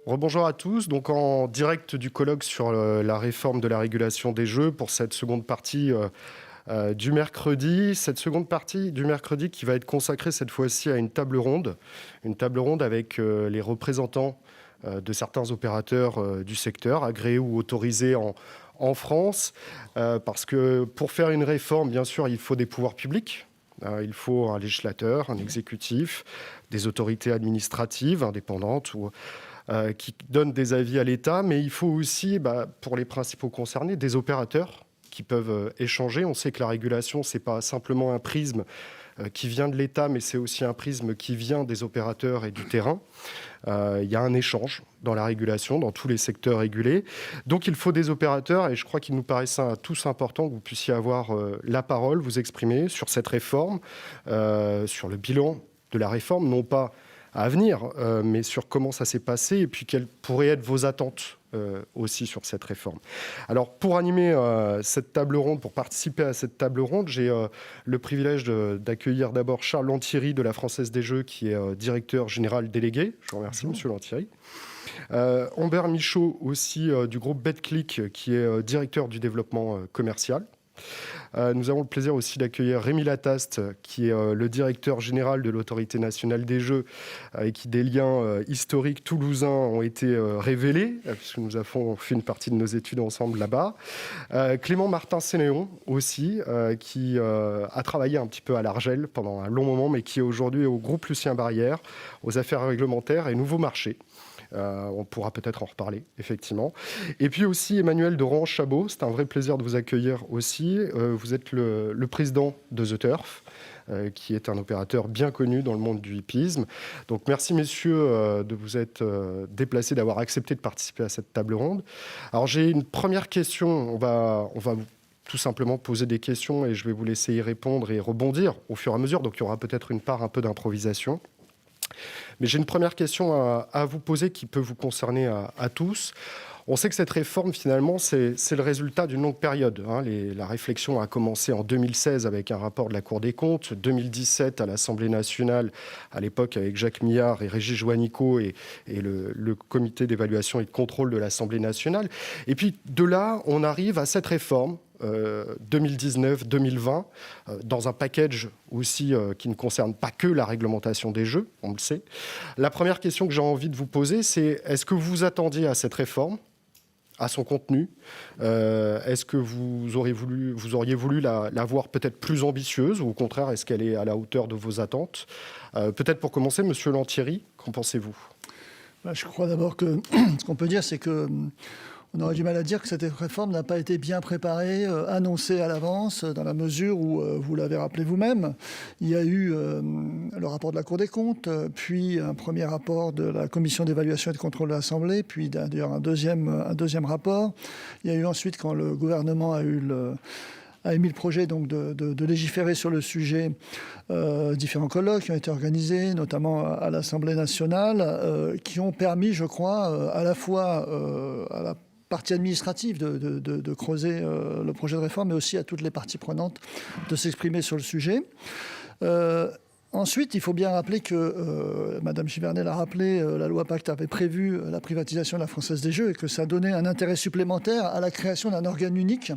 Rebonjour à tous. Donc en direct du colloque sur la réforme de la régulation des jeux pour cette seconde partie du mercredi. Cette seconde partie du mercredi qui va être consacrée cette fois-ci à une table ronde avec les représentants de certains opérateurs du secteur, agréés ou autorisés en France. Parce que pour faire une réforme, bien sûr, il faut des pouvoirs publics. Il faut un législateur, un exécutif, des autorités administratives indépendantes ou qui donnent des avis à l'État, mais il faut aussi, pour les principaux concernés, des opérateurs qui peuvent échanger. On sait que la régulation, ce n'est pas simplement un prisme qui vient de l'État, mais c'est aussi un prisme qui vient des opérateurs et du terrain. Il y a un échange dans la régulation, dans tous les secteurs régulés. Donc il faut des opérateurs, et je crois qu'il nous paraissait à tous important que vous puissiez avoir la parole, vous exprimer sur cette réforme, sur le bilan de la réforme, non pas à venir, mais sur comment ça s'est passé et puis quelles pourraient être vos attentes aussi sur cette réforme. Alors, pour animer cette table ronde, pour participer à cette table ronde, j'ai le privilège d'accueillir d'abord Charles Lantieri de la Française des Jeux, qui est directeur général délégué. Je vous remercie, Monsieur Lantieri. Humbert Michaud, aussi du groupe BetClick, qui est directeur du développement commercial. Nous avons le plaisir aussi d'accueillir Rémi Lataste, qui est le directeur général de l'Autorité nationale des jeux, avec qui des liens historiques toulousains ont été révélés, puisque nous avons fait une partie de nos études ensemble là-bas. Clément Martin-Sénéon aussi, qui a travaillé un petit peu à l'Argel pendant un long moment, mais qui est aujourd'hui au groupe Lucien Barrière, aux affaires réglementaires et nouveaux marchés. On pourra peut-être en reparler, effectivement. Et puis aussi Emmanuel de Rohan-Chabot, c'est un vrai plaisir de vous accueillir aussi. Vous êtes le président de The Turf, qui est un opérateur bien connu dans le monde du hippisme. Donc merci messieurs de vous être déplacés, d'avoir accepté de participer à cette table ronde. Alors j'ai une première question, on va vous tout simplement poser des questions et je vais vous laisser y répondre et rebondir au fur et à mesure. Donc il y aura peut-être une part un peu d'improvisation. Mais j'ai une première question à vous poser qui peut vous concerner à tous. On sait que cette réforme, finalement, c'est le résultat d'une longue période. La réflexion a commencé en 2016 avec un rapport de la Cour des comptes, 2017 à l'Assemblée nationale, à l'époque avec Jacques Millard et Régis Juanico et le comité d'évaluation et de contrôle de l'Assemblée nationale. Et puis de là, on arrive à cette réforme 2019-2020, dans un package aussi qui ne concerne pas que la réglementation des jeux, on le sait. La première question que j'ai envie de vous poser, c'est est-ce que vous attendiez à cette réforme, à son contenu? Est-ce que vous auriez voulu la voir peut-être plus ambitieuse, ou au contraire, est-ce qu'elle est à la hauteur de vos attentes? Peut-être pour commencer, Monsieur Lantieri, qu'en pensez-vous? Je crois d'abord que ce qu'on peut dire, c'est que on aurait du mal à dire que cette réforme n'a pas été bien préparée, annoncée à l'avance, dans la mesure où, vous l'avez rappelé vous-même, il y a eu le rapport de la Cour des comptes, puis un premier rapport de la Commission d'évaluation et de contrôle de l'Assemblée, puis d'ailleurs un deuxième rapport. Il y a eu ensuite, quand le gouvernement a émis le projet donc, de légiférer sur le sujet, différents colloques qui ont été organisés, notamment à l'Assemblée nationale, qui ont permis, je crois, à la fois à la partie administrative de creuser le projet de réforme, mais aussi à toutes les parties prenantes de s'exprimer sur le sujet. Ensuite, il faut bien rappeler que, Madame Givernet l'a rappelé, la loi Pacte avait prévu la privatisation de la Française des Jeux et que ça donnait un intérêt supplémentaire à la création d'un organe unique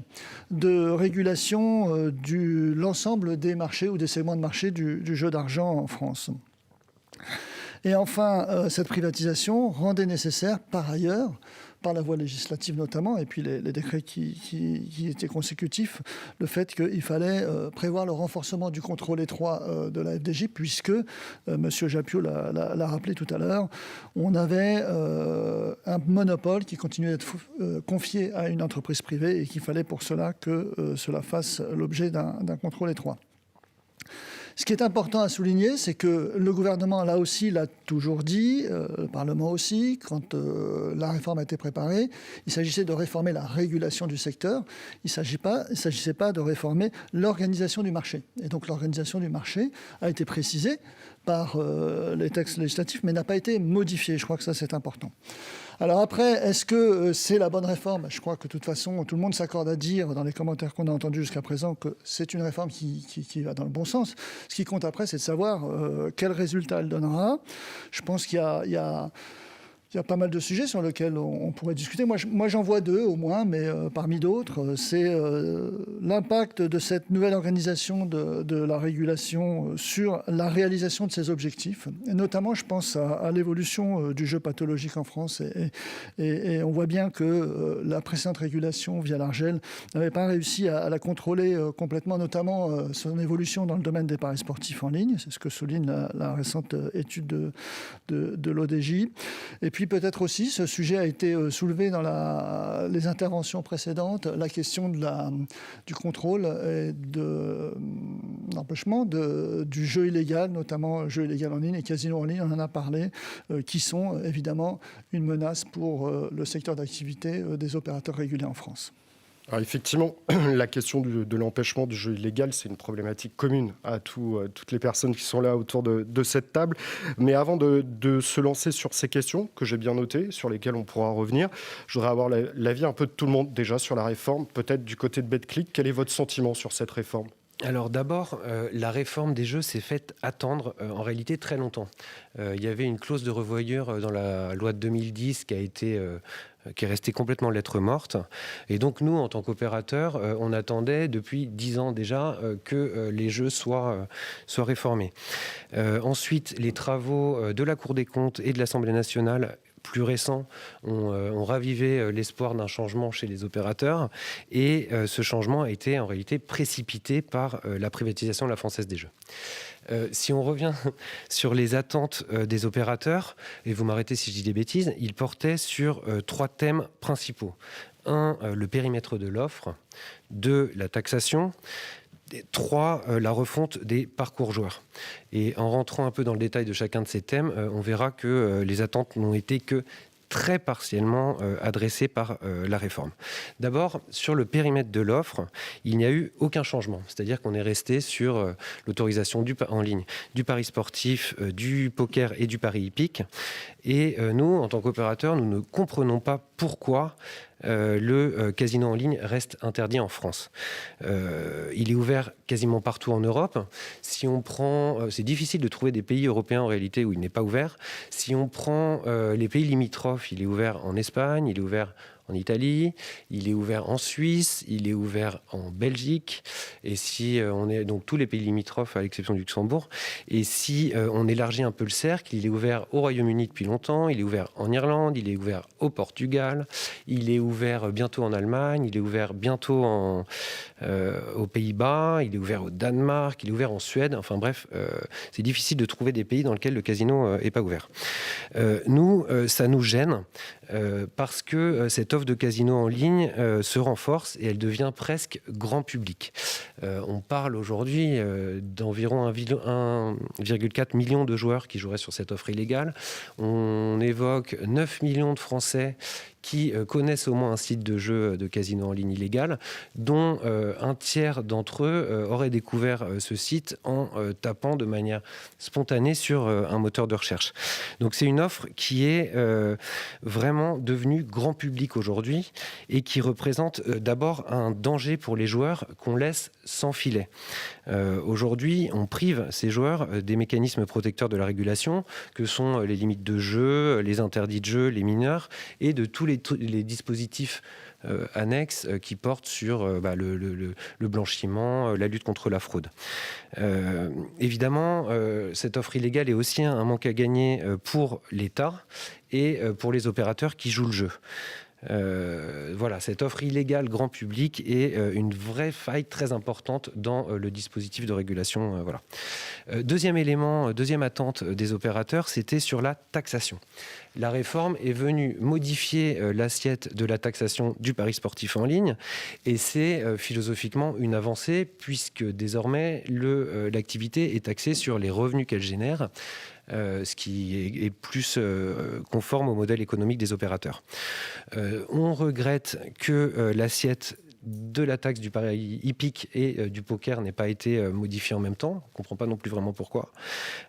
de régulation de l'ensemble des marchés ou des segments de marché du jeu d'argent en France. Et enfin, cette privatisation rendait nécessaire, par ailleurs, par la voie législative notamment, et puis les décrets qui étaient consécutifs, le fait qu'il fallait prévoir le renforcement du contrôle étroit de la FDJ, puisque, M. Jappiot l'a rappelé tout à l'heure, on avait un monopole qui continuait d'être confié à une entreprise privée et qu'il fallait pour cela que cela fasse l'objet d'un contrôle étroit. Ce qui est important à souligner, c'est que le gouvernement, là aussi, l'a toujours dit, le Parlement aussi, quand la réforme a été préparée, il s'agissait de réformer la régulation du secteur, il ne s'agissait pas de réformer l'organisation du marché. Et donc l'organisation du marché a été précisée par les textes législatifs, mais n'a pas été modifiée. Je crois que ça, c'est important. Alors après, est-ce que c'est la bonne réforme? Je crois que de toute façon, tout le monde s'accorde à dire, dans les commentaires qu'on a entendus jusqu'à présent, que c'est une réforme qui va dans le bon sens. Ce qui compte après, c'est de savoir quel résultat elle donnera. Je pense qu'il y a Il y a pas mal de sujets sur lesquels on pourrait discuter. Moi, j'en vois deux au moins, mais parmi d'autres, c'est l'impact de cette nouvelle organisation de la régulation sur la réalisation de ces objectifs. Et notamment, je pense à l'évolution du jeu pathologique en France. Et on voit bien que la précédente régulation via l'ARJEL n'avait pas réussi à la contrôler complètement, notamment son évolution dans le domaine des paris sportifs en ligne. C'est ce que souligne la récente étude de l'ODJ. Et puis peut-être aussi, ce sujet a été soulevé dans les interventions précédentes, la question du contrôle et de l'empêchement du jeu illégal, notamment jeu illégal en ligne et casino en ligne, on en a parlé, qui sont évidemment une menace pour le secteur d'activité des opérateurs régulés en France. Alors effectivement, la question de l'empêchement du jeu illégal, c'est une problématique commune à toutes les personnes qui sont là autour de cette table. Mais avant de se lancer sur ces questions, que j'ai bien notées, sur lesquelles on pourra revenir, je voudrais avoir l'avis un peu de tout le monde déjà sur la réforme, peut-être du côté de BetClick. Quel est votre sentiment sur cette réforme ? Alors d'abord, la réforme des jeux s'est faite attendre en réalité très longtemps. Il y avait une clause de revoyure dans la loi de 2010 qui est restée complètement lettre morte. Et donc nous, en tant qu'opérateurs, on attendait depuis 10 ans déjà que les jeux soient réformés. Ensuite, les travaux de la Cour des comptes et de l'Assemblée nationale plus récents ont ravivé l'espoir d'un changement chez les opérateurs. Et ce changement a été en réalité précipité par la privatisation de la Française des Jeux. Si on revient sur les attentes des opérateurs, et vous m'arrêtez si je dis des bêtises, ils portaient sur 3 thèmes principaux. 1, le périmètre de l'offre. 2, la taxation. 3, la refonte des parcours joueurs. Et en rentrant un peu dans le détail de chacun de ces thèmes, on verra que les attentes n'ont été que très partiellement adressées par la réforme. D'abord, sur le périmètre de l'offre, il n'y a eu aucun changement. C'est-à-dire qu'on est resté sur l'autorisation en ligne du pari sportif, du poker et du pari hippique. Et nous, en tant qu'opérateurs, nous ne comprenons pas pourquoi le casino en ligne reste interdit en France. Il est ouvert quasiment partout en Europe. Si on prend, c'est difficile de trouver des pays européens en réalité où il n'est pas ouvert. Si on prend les pays limitrophes, il est ouvert en Espagne, il est ouvert en Italie, il est ouvert en Suisse, il est ouvert en Belgique, et si on est donc tous les pays limitrophes à l'exception du Luxembourg, et si on élargit un peu le cercle, il est ouvert au Royaume-Uni depuis longtemps, il est ouvert en Irlande, il est ouvert au Portugal, il est ouvert bientôt en Allemagne, il est ouvert bientôt aux Pays-Bas, il est ouvert au Danemark, il est ouvert en Suède, enfin bref, c'est difficile de trouver des pays dans lesquels le casino n'est pas ouvert. Nous, ça nous gêne parce que cette offre de casino en ligne se renforce et elle devient presque grand public. On parle aujourd'hui d'environ 1,4 million de joueurs qui joueraient sur cette offre illégale. On évoque 9 millions de Français qui connaissent au moins un site de jeu de casino en ligne illégal, dont un tiers d'entre eux auraient découvert ce site en tapant de manière spontanée sur un moteur de recherche. Donc c'est une offre qui est vraiment devenue grand public aujourd'hui et qui représente d'abord un danger pour les joueurs qu'on laisse sans filet. Aujourd'hui, on prive ces joueurs des mécanismes protecteurs de la régulation, que sont les limites de jeu, les interdits de jeu, les mineurs, et de tous les dispositifs annexes qui portent sur le blanchiment, la lutte contre la fraude. Évidemment, cette offre illégale est aussi un manque à gagner pour l'État et pour les opérateurs qui jouent le jeu. Voilà, cette offre illégale grand public est une vraie faille très importante dans le dispositif de régulation. Voilà. Deuxième élément, deuxième attente des opérateurs, c'était sur la taxation. La réforme est venue modifier l'assiette de la taxation du pari sportif en ligne et c'est philosophiquement une avancée puisque désormais l'activité est taxée sur les revenus qu'elle génère. Ce qui est plus conforme au modèle économique des opérateurs. On regrette que l'assiette de la taxe du pari hippique et du poker n'ait pas été modifiée en même temps. On ne comprend pas non plus vraiment pourquoi.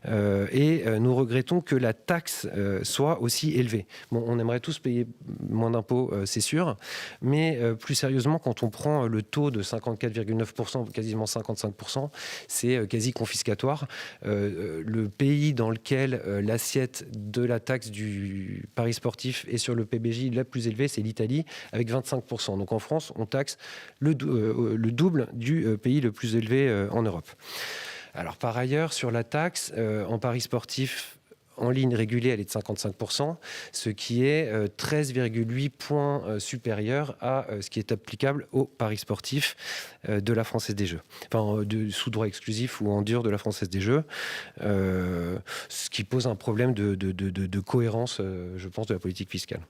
Et nous regrettons que la taxe soit aussi élevée. Bon, on aimerait tous payer moins d'impôts, c'est sûr, mais plus sérieusement, quand on prend le taux de 54,9%, quasiment 55%, c'est quasi confiscatoire. Le pays dans lequel l'assiette de la taxe du pari sportif est sur le PBJ la plus élevée, c'est l'Italie, avec 25%. Donc en France, on taxe le double du pays le plus élevé en Europe. Alors par ailleurs, sur la taxe, en paris sportif en ligne régulée, elle est de 55%, ce qui est 13,8 points supérieur à ce qui est applicable au paris sportif de la Française des Jeux. Enfin, sous droit exclusif ou en dur de la Française des Jeux, ce qui pose un problème de cohérence, je pense, de la politique fiscale.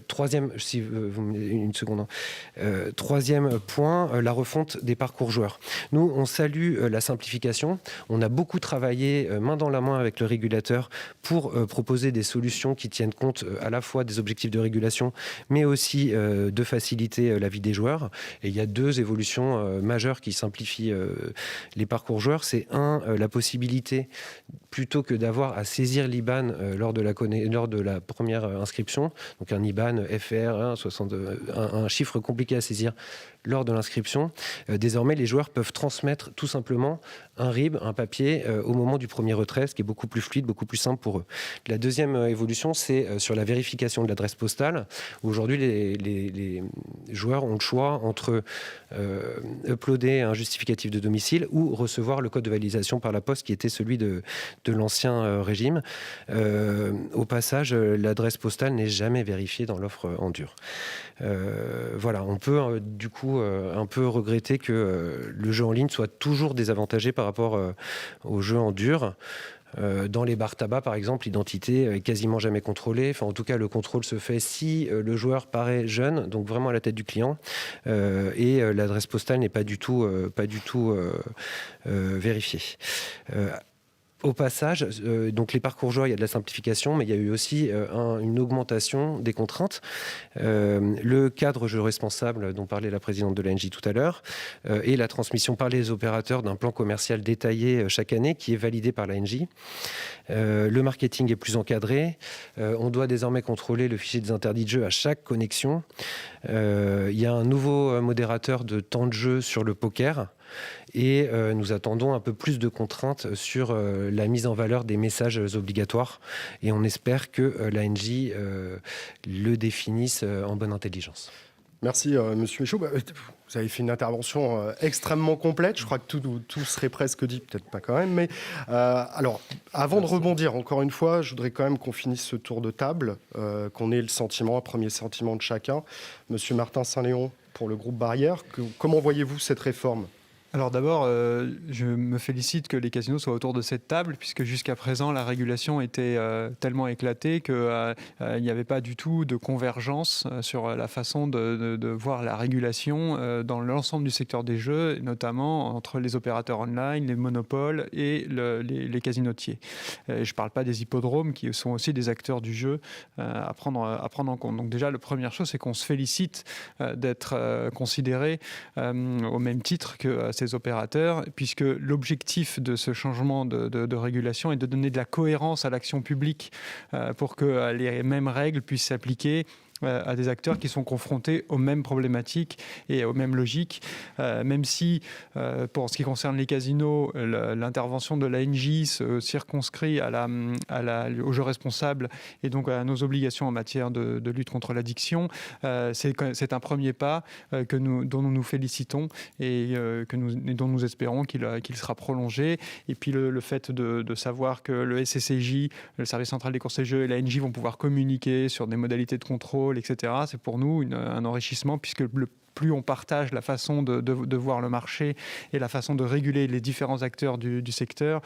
Troisième, si vous me une seconde. Troisième point, la refonte des parcours joueurs. Nous, on salue la simplification. On a beaucoup travaillé main dans la main avec le régulateur pour proposer des solutions qui tiennent compte à la fois des objectifs de régulation, mais aussi de faciliter la vie des joueurs. Et il y a deux évolutions majeures qui simplifient les parcours joueurs. C'est la possibilité, plutôt que d'avoir à saisir l'IBAN lors de la première inscription, donc un IBAN FR, un chiffre compliqué à saisir lors de l'inscription, désormais les joueurs peuvent transmettre tout simplement un RIB, un papier, au moment du premier retrait, ce qui est beaucoup plus fluide, beaucoup plus simple pour eux. La deuxième évolution, c'est sur la vérification de l'adresse postale. Aujourd'hui, les joueurs ont le choix entre uploader un justificatif de domicile ou recevoir le code de validation par la poste qui était celui de l'ancien régime. Au passage, l'adresse postale n'est jamais vérifiée dans l'offre en dur. Voilà, on peut du coup un peu regretter que le jeu en ligne soit toujours désavantagé par rapport au jeu en dur. Dans les bars tabac, par exemple, l'identité est quasiment jamais contrôlée. Enfin, en tout cas, le contrôle se fait si le joueur paraît jeune, donc vraiment à la tête du client, et l'adresse postale n'est pas du tout vérifiée. Au passage, donc les parcours joueurs, il y a de la simplification, mais il y a eu aussi une augmentation des contraintes. Le cadre jeu responsable dont parlait la présidente de l'ANJ tout à l'heure, et la transmission par les opérateurs d'un plan commercial détaillé chaque année qui est validé par l'ANJ. Le marketing est plus encadré. On doit désormais contrôler le fichier des interdits de jeu à chaque connexion. Il y a un nouveau modérateur de temps de jeu sur le poker. Et nous attendons un peu plus de contraintes sur la mise en valeur des messages obligatoires. Et on espère que l'ANJ le définisse en bonne intelligence. Merci, Monsieur Michaud. Vous avez fait une intervention extrêmement complète. Je crois que tout serait presque dit, peut-être pas quand même. Mais alors, avant de rebondir, encore une fois, je voudrais quand même qu'on finisse ce tour de table, qu'on ait un premier sentiment de chacun. Monsieur Martin Saint-Léon, pour le groupe Barrière, comment voyez-vous cette réforme ? Alors d'abord, je me félicite que les casinos soient autour de cette table, puisque jusqu'à présent, la régulation était tellement éclatée qu'il n'y avait pas du tout de convergence sur la façon de voir la régulation dans l'ensemble du secteur des jeux, notamment entre les opérateurs online, les monopoles et les casinotiers. Je ne parle pas des hippodromes, qui sont aussi des acteurs du jeu à prendre en compte. Donc déjà, la première chose, c'est qu'on se félicite d'être considérés au même titre que ces opérateurs, puisque l'objectif de ce changement de régulation est de donner de la cohérence à l'action publique pour que les mêmes règles puissent s'appliquer à des acteurs qui sont confrontés aux mêmes problématiques et aux mêmes logiques, même si, pour ce qui concerne les casinos, l'intervention de l'ANJ se circonscrit au jeu responsable et donc à nos obligations en matière de lutte contre l'addiction. C'est un premier pas dont nous nous félicitons et dont nous espérons qu'il sera prolongé. Et puis le fait de savoir que le SCCJ, le Service central des courses et jeux, et l'ANJ vont pouvoir communiquer sur des modalités de contrôle, etc. C'est pour nous un enrichissement, puisque plus on partage la façon de voir le marché et la façon de réguler les différents acteurs du secteur,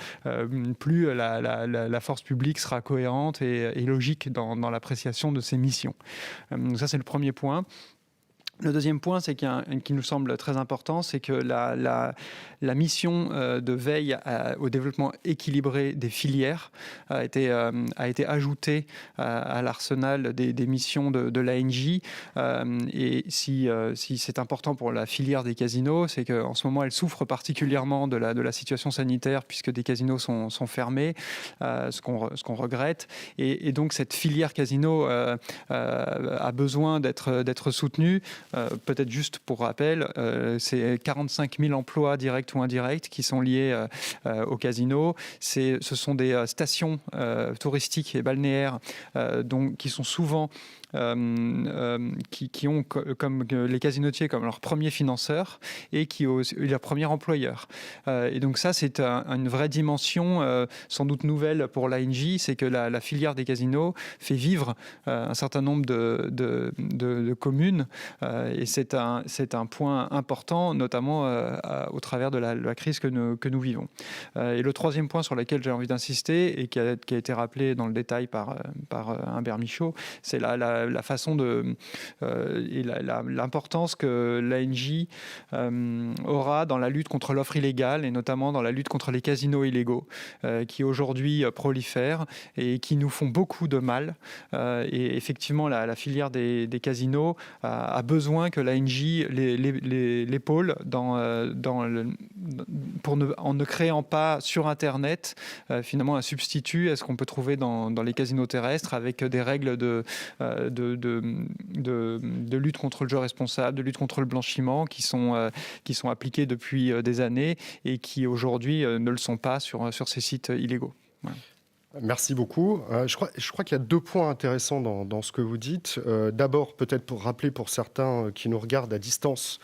plus la force publique sera cohérente et logique dans l'appréciation de ses missions. Donc ça, c'est le premier point. Le deuxième point, c'est qui nous semble très important, c'est que la mission de veille au développement équilibré des filières a été ajoutée à l'arsenal des missions de l'ANJ. Et si c'est important pour la filière des casinos, c'est qu'en ce moment, elle souffre particulièrement de la situation sanitaire, puisque des casinos sont fermés, ce qu'on regrette. Et donc, cette filière casino a besoin d'être soutenue. Peut-être juste pour rappel, c'est 45 000 emplois directs ou indirects qui sont liés au casino. Ce sont des stations touristiques et balnéaires qui sont souvent qui ont comme les casinotiers comme leur premier financeur et qui ont leur premier employeur. Et donc ça, c'est une vraie dimension sans doute nouvelle pour l'ANJ, c'est que la filière des casinos fait vivre un certain nombre de communes et c'est un point important, notamment au travers de la crise que nous vivons. Et le troisième point sur lequel j'ai envie d'insister et qui a été rappelé dans le détail par Humbert Michaud, c'est la façon et l'importance que l'ANJ aura dans la lutte contre l'offre illégale et notamment dans la lutte contre les casinos illégaux qui aujourd'hui prolifèrent et qui nous font beaucoup de mal. Et effectivement, la filière des casinos a besoin que l'ANJ l'épaule en ne créant pas sur Internet finalement un substitut à ce qu'on peut trouver dans les casinos terrestres avec des règles de lutte contre le jeu responsable, de lutte contre le blanchiment qui sont appliquées depuis des années et qui aujourd'hui ne le sont pas sur ces sites illégaux. Voilà. Merci beaucoup. Je crois qu'il y a 2 points intéressants dans ce que vous dites. D'abord, peut-être pour rappeler pour certains qui nous regardent à distance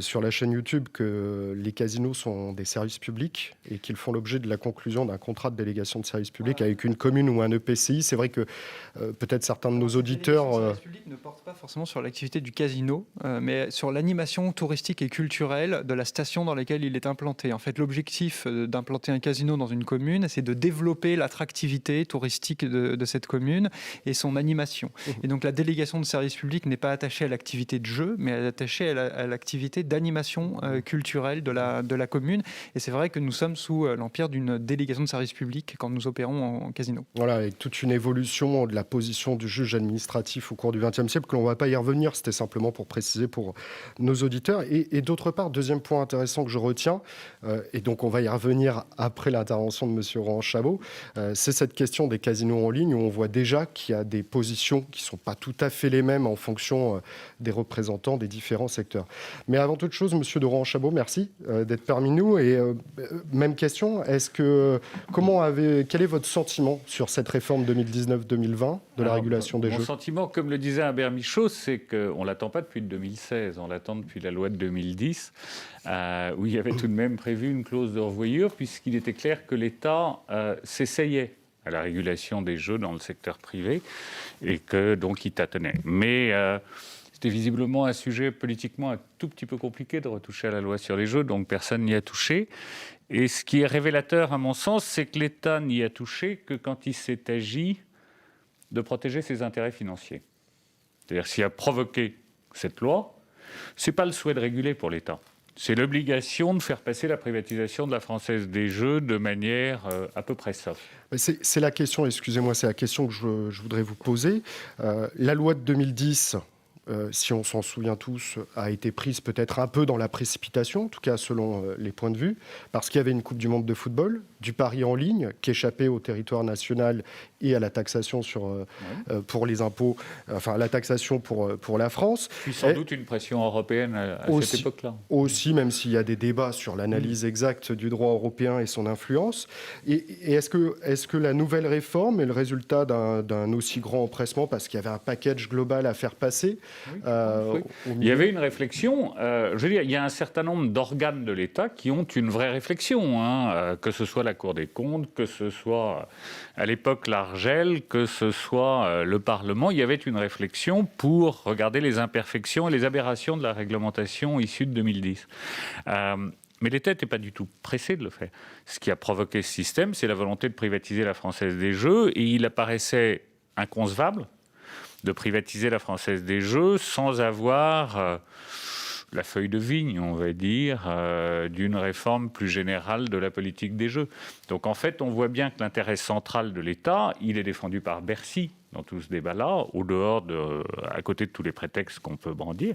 sur la chaîne YouTube que les casinos sont des services publics et qu'ils font l'objet de la conclusion d'un contrat de délégation de service public avec une commune ou un EPCI. C'est vrai que peut-être certains de nos auditeurs... Le service public ne porte pas forcément sur l'activité du casino, mais sur l'animation touristique et culturelle de la station dans laquelle il est implanté. En fait, l'objectif d'implanter un casino dans une commune, c'est de développer l'attractivité touristique de cette commune et son animation. Et donc la délégation de service public n'est pas attachée à l'activité de jeu, mais elle est attachée à l'activité d'animation culturelle de la commune. Et c'est vrai que nous sommes sous l'empire d'une délégation de service public quand nous opérons en casino. Voilà, avec toute une évolution de la position du juge administratif au cours du XXe siècle, que l'on ne va pas y revenir, c'était simplement pour préciser pour nos auditeurs. Et d'autre part, deuxième point intéressant que je retiens, et donc on va y revenir après l'intervention de M. Rohan Chabot, c'est cette question des casinos en ligne où on voit déjà qu'il y a des positions qui ne sont pas tout à fait les mêmes en fonction des représentants des différents secteurs. Mais avant toute chose, Monsieur de Rohan-Chabot, merci d'être parmi nous. Et même question, quel est votre sentiment sur cette réforme 2019-2020 de la régulation des jeux ? Mon sentiment, comme le disait Humbert Michaud, c'est qu'on ne l'attend pas depuis 2016, on l'attend depuis la loi de 2010, où il y avait tout de même prévu une clause de revoyure, puisqu'il était clair que l'État s'essayait à la régulation des jeux dans le secteur privé et que donc il tâtonnait. Mais c'était visiblement un sujet politiquement un tout petit peu compliqué de retoucher à la loi sur les jeux, donc personne n'y a touché. Et ce qui est révélateur, à mon sens, c'est que l'État n'y a touché que quand il s'est agi de protéger ses intérêts financiers. C'est-à-dire, s'il a provoqué cette loi, ce n'est pas le souhait de réguler pour l'État. C'est l'obligation de faire passer la privatisation de la Française des Jeux de manière à peu près soft. C'est la question, excusez-moi, c'est la question que je voudrais vous poser. La loi de 2010... si on s'en souvient tous, a été prise peut-être un peu dans la précipitation, en tout cas selon les points de vue, parce qu'il y avait une Coupe du Monde de football, du pari en ligne, qui échappait au territoire national et à la taxation pour les impôts, enfin la taxation pour la France. Puis sans doute une pression européenne à cette époque-là. Aussi, même s'il y a des débats sur l'analyse exacte du droit européen et son influence. Et est-ce que la nouvelle réforme est le résultat d'un aussi grand empressement, parce qu'il y avait un package global à faire passer ? Oui. Il y avait une réflexion. Je veux dire, il y a un certain nombre d'organes de l'État qui ont une vraie réflexion, que ce soit la Cour des comptes, que ce soit à l'époque l'Argel, que ce soit le Parlement. Il y avait une réflexion pour regarder les imperfections et les aberrations de la réglementation issue de 2010. Mais l'État n'était pas du tout pressé de le faire. Ce qui a provoqué ce système, c'est la volonté de privatiser la Française des Jeux, et il apparaissait inconcevable de privatiser la Française des Jeux sans avoir la feuille de vigne, on va dire, d'une réforme plus générale de la politique des Jeux. Donc en fait, on voit bien que l'intérêt central de l'État, il est défendu par Bercy dans tout ce débat-là, à côté de tous les prétextes qu'on peut brandir,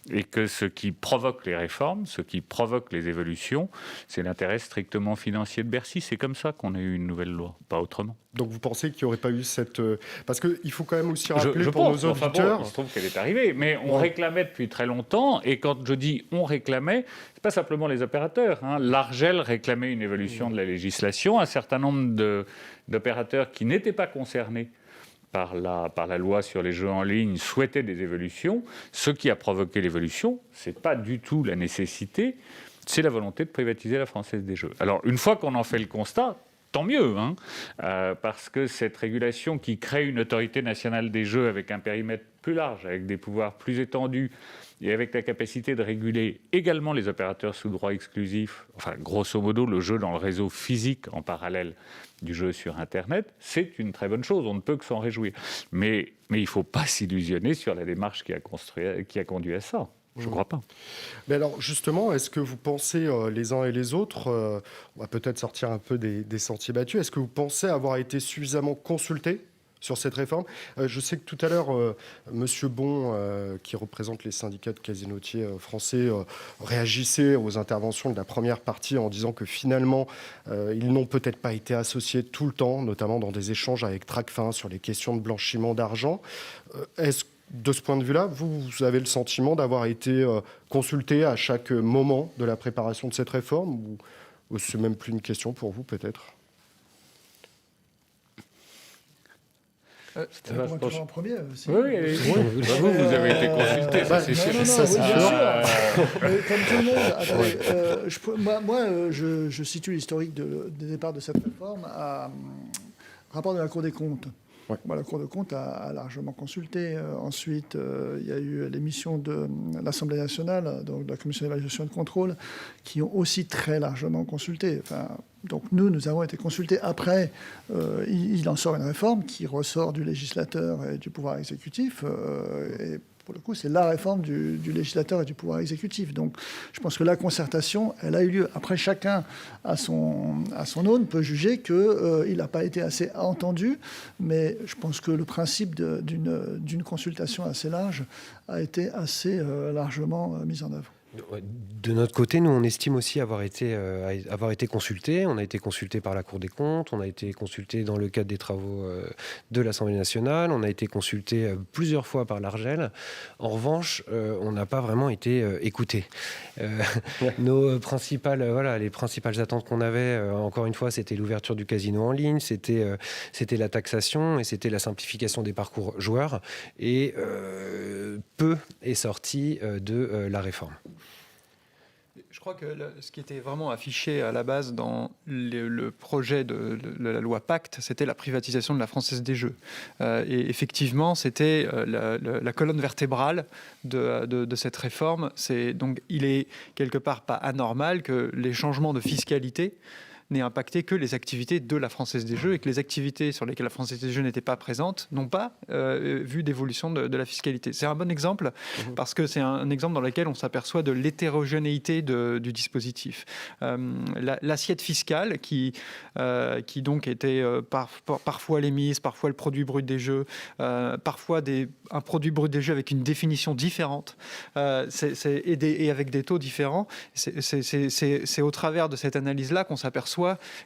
et que ce qui provoque les réformes, ce qui provoque les évolutions, c'est l'intérêt strictement financier de Bercy. C'est comme ça qu'on a eu une nouvelle loi, pas autrement. Donc vous pensez qu'il n'y aurait pas eu cette... Parce qu'il faut quand même aussi rappeler je pour pense, nos auditeurs... il se trouve qu'elle est arrivée, mais on réclamait depuis très longtemps, et quand je dis on réclamait, c'est pas simplement les opérateurs. L'Argel réclamait une évolution de la législation, un certain nombre d'opérateurs qui n'étaient pas concernés par la loi sur les jeux en ligne souhaitaient des évolutions. Ce qui a provoqué l'évolution, ce n'est pas du tout la nécessité, c'est la volonté de privatiser la Française des Jeux. Alors, une fois qu'on en fait le constat, tant mieux, parce que cette régulation qui crée une autorité nationale des jeux avec un périmètre plus large, avec des pouvoirs plus étendus, et avec la capacité de réguler également les opérateurs sous droit exclusif, enfin grosso modo le jeu dans le réseau physique en parallèle du jeu sur Internet, c'est une très bonne chose, on ne peut que s'en réjouir. Mais il ne faut pas s'illusionner sur la démarche qui a conduit à ça. Je ne crois pas. Mais alors justement, est-ce que vous pensez les uns et les autres, on va peut-être sortir un peu des sentiers battus, est-ce que vous pensez avoir été suffisamment consultés sur cette réforme? Je sais que tout à l'heure, Monsieur Bon, qui représente les syndicats de casinotiers français, réagissait aux interventions de la première partie en disant que finalement, ils n'ont peut-être pas été associés tout le temps, notamment dans des échanges avec Tracfin sur les questions de blanchiment d'argent. Est-ce de ce point de vue-là, vous avez le sentiment d'avoir été consulté à chaque moment de la préparation de cette réforme, ou c'est même plus une question pour vous, peut-être? En premier aussi. Oui, vous avez été consulté, ça c'est sûr. Comme tout le monde, attendez, je situe l'historique des départs de cette réforme à rapport de la Cour des comptes. Ouais. Bon, la Cour des comptes a largement consulté. Ensuite, il y a eu l'émission de l'Assemblée nationale, donc de la Commission d'évaluation et de contrôle, qui ont aussi très largement consulté. Enfin, donc nous avons été consultés. Après, il en sort une réforme qui ressort du législateur et du pouvoir exécutif. Et pour le coup, c'est la réforme du législateur et du pouvoir exécutif. Donc, je pense que la concertation, elle a eu lieu. Après, chacun, à son aune, peut juger qu'il n'a pas été assez entendu. Mais je pense que le principe d'une consultation assez large a été assez largement mis en œuvre. De notre côté, nous, on estime aussi avoir été consultés. On a été consultés par la Cour des comptes, on a été consultés dans le cadre des travaux de l'Assemblée nationale, on a été consultés plusieurs fois par l'Argel. En revanche, on n'a pas vraiment été écoutés. Les principales attentes qu'on avait, encore une fois, c'était l'ouverture du casino en ligne, c'était la taxation et c'était la simplification des parcours joueurs. Et peu est sorti de la réforme. Je crois que ce qui était vraiment affiché à la base dans le projet de la loi Pacte, c'était la privatisation de la Française des Jeux. Et effectivement, c'était la colonne vertébrale de cette réforme. Donc, il est quelque part pas anormal que les changements de fiscalité n'ait impacté que les activités de la Française des Jeux et que les activités sur lesquelles la Française des Jeux n'était pas présente n'ont pas vu d'évolution de la fiscalité. C'est un bon exemple parce que c'est un exemple dans lequel on s'aperçoit de l'hétérogénéité du dispositif. L'assiette fiscale qui donc était parfois l'émise, parfois le produit brut des jeux, parfois un produit brut des jeux avec une définition différente et avec des taux différents. C'est au travers de cette analyse-là qu'on s'aperçoit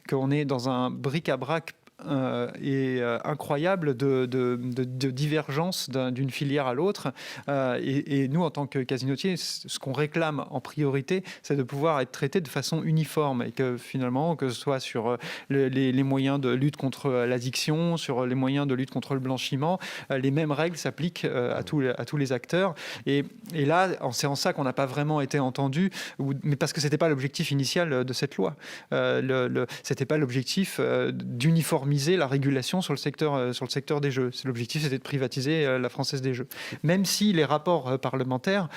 qu'on est dans un bric-à-brac incroyable de divergence d'une filière à l'autre. Et nous, en tant que casinotiers, ce qu'on réclame en priorité, c'est de pouvoir être traité de façon uniforme et que finalement, que ce soit sur les moyens de lutte contre l'addiction, sur les moyens de lutte contre le blanchiment, les mêmes règles s'appliquent à tous les acteurs. Et là, c'est en ça qu'on n'a pas vraiment été entendu, mais parce que c'était pas l'objectif initial de cette loi. C'était pas l'objectif d'uniformiser uniformiser la régulation sur le secteur des jeux. L'objectif, c'était de privatiser la Française des Jeux. Même si les rapports parlementaires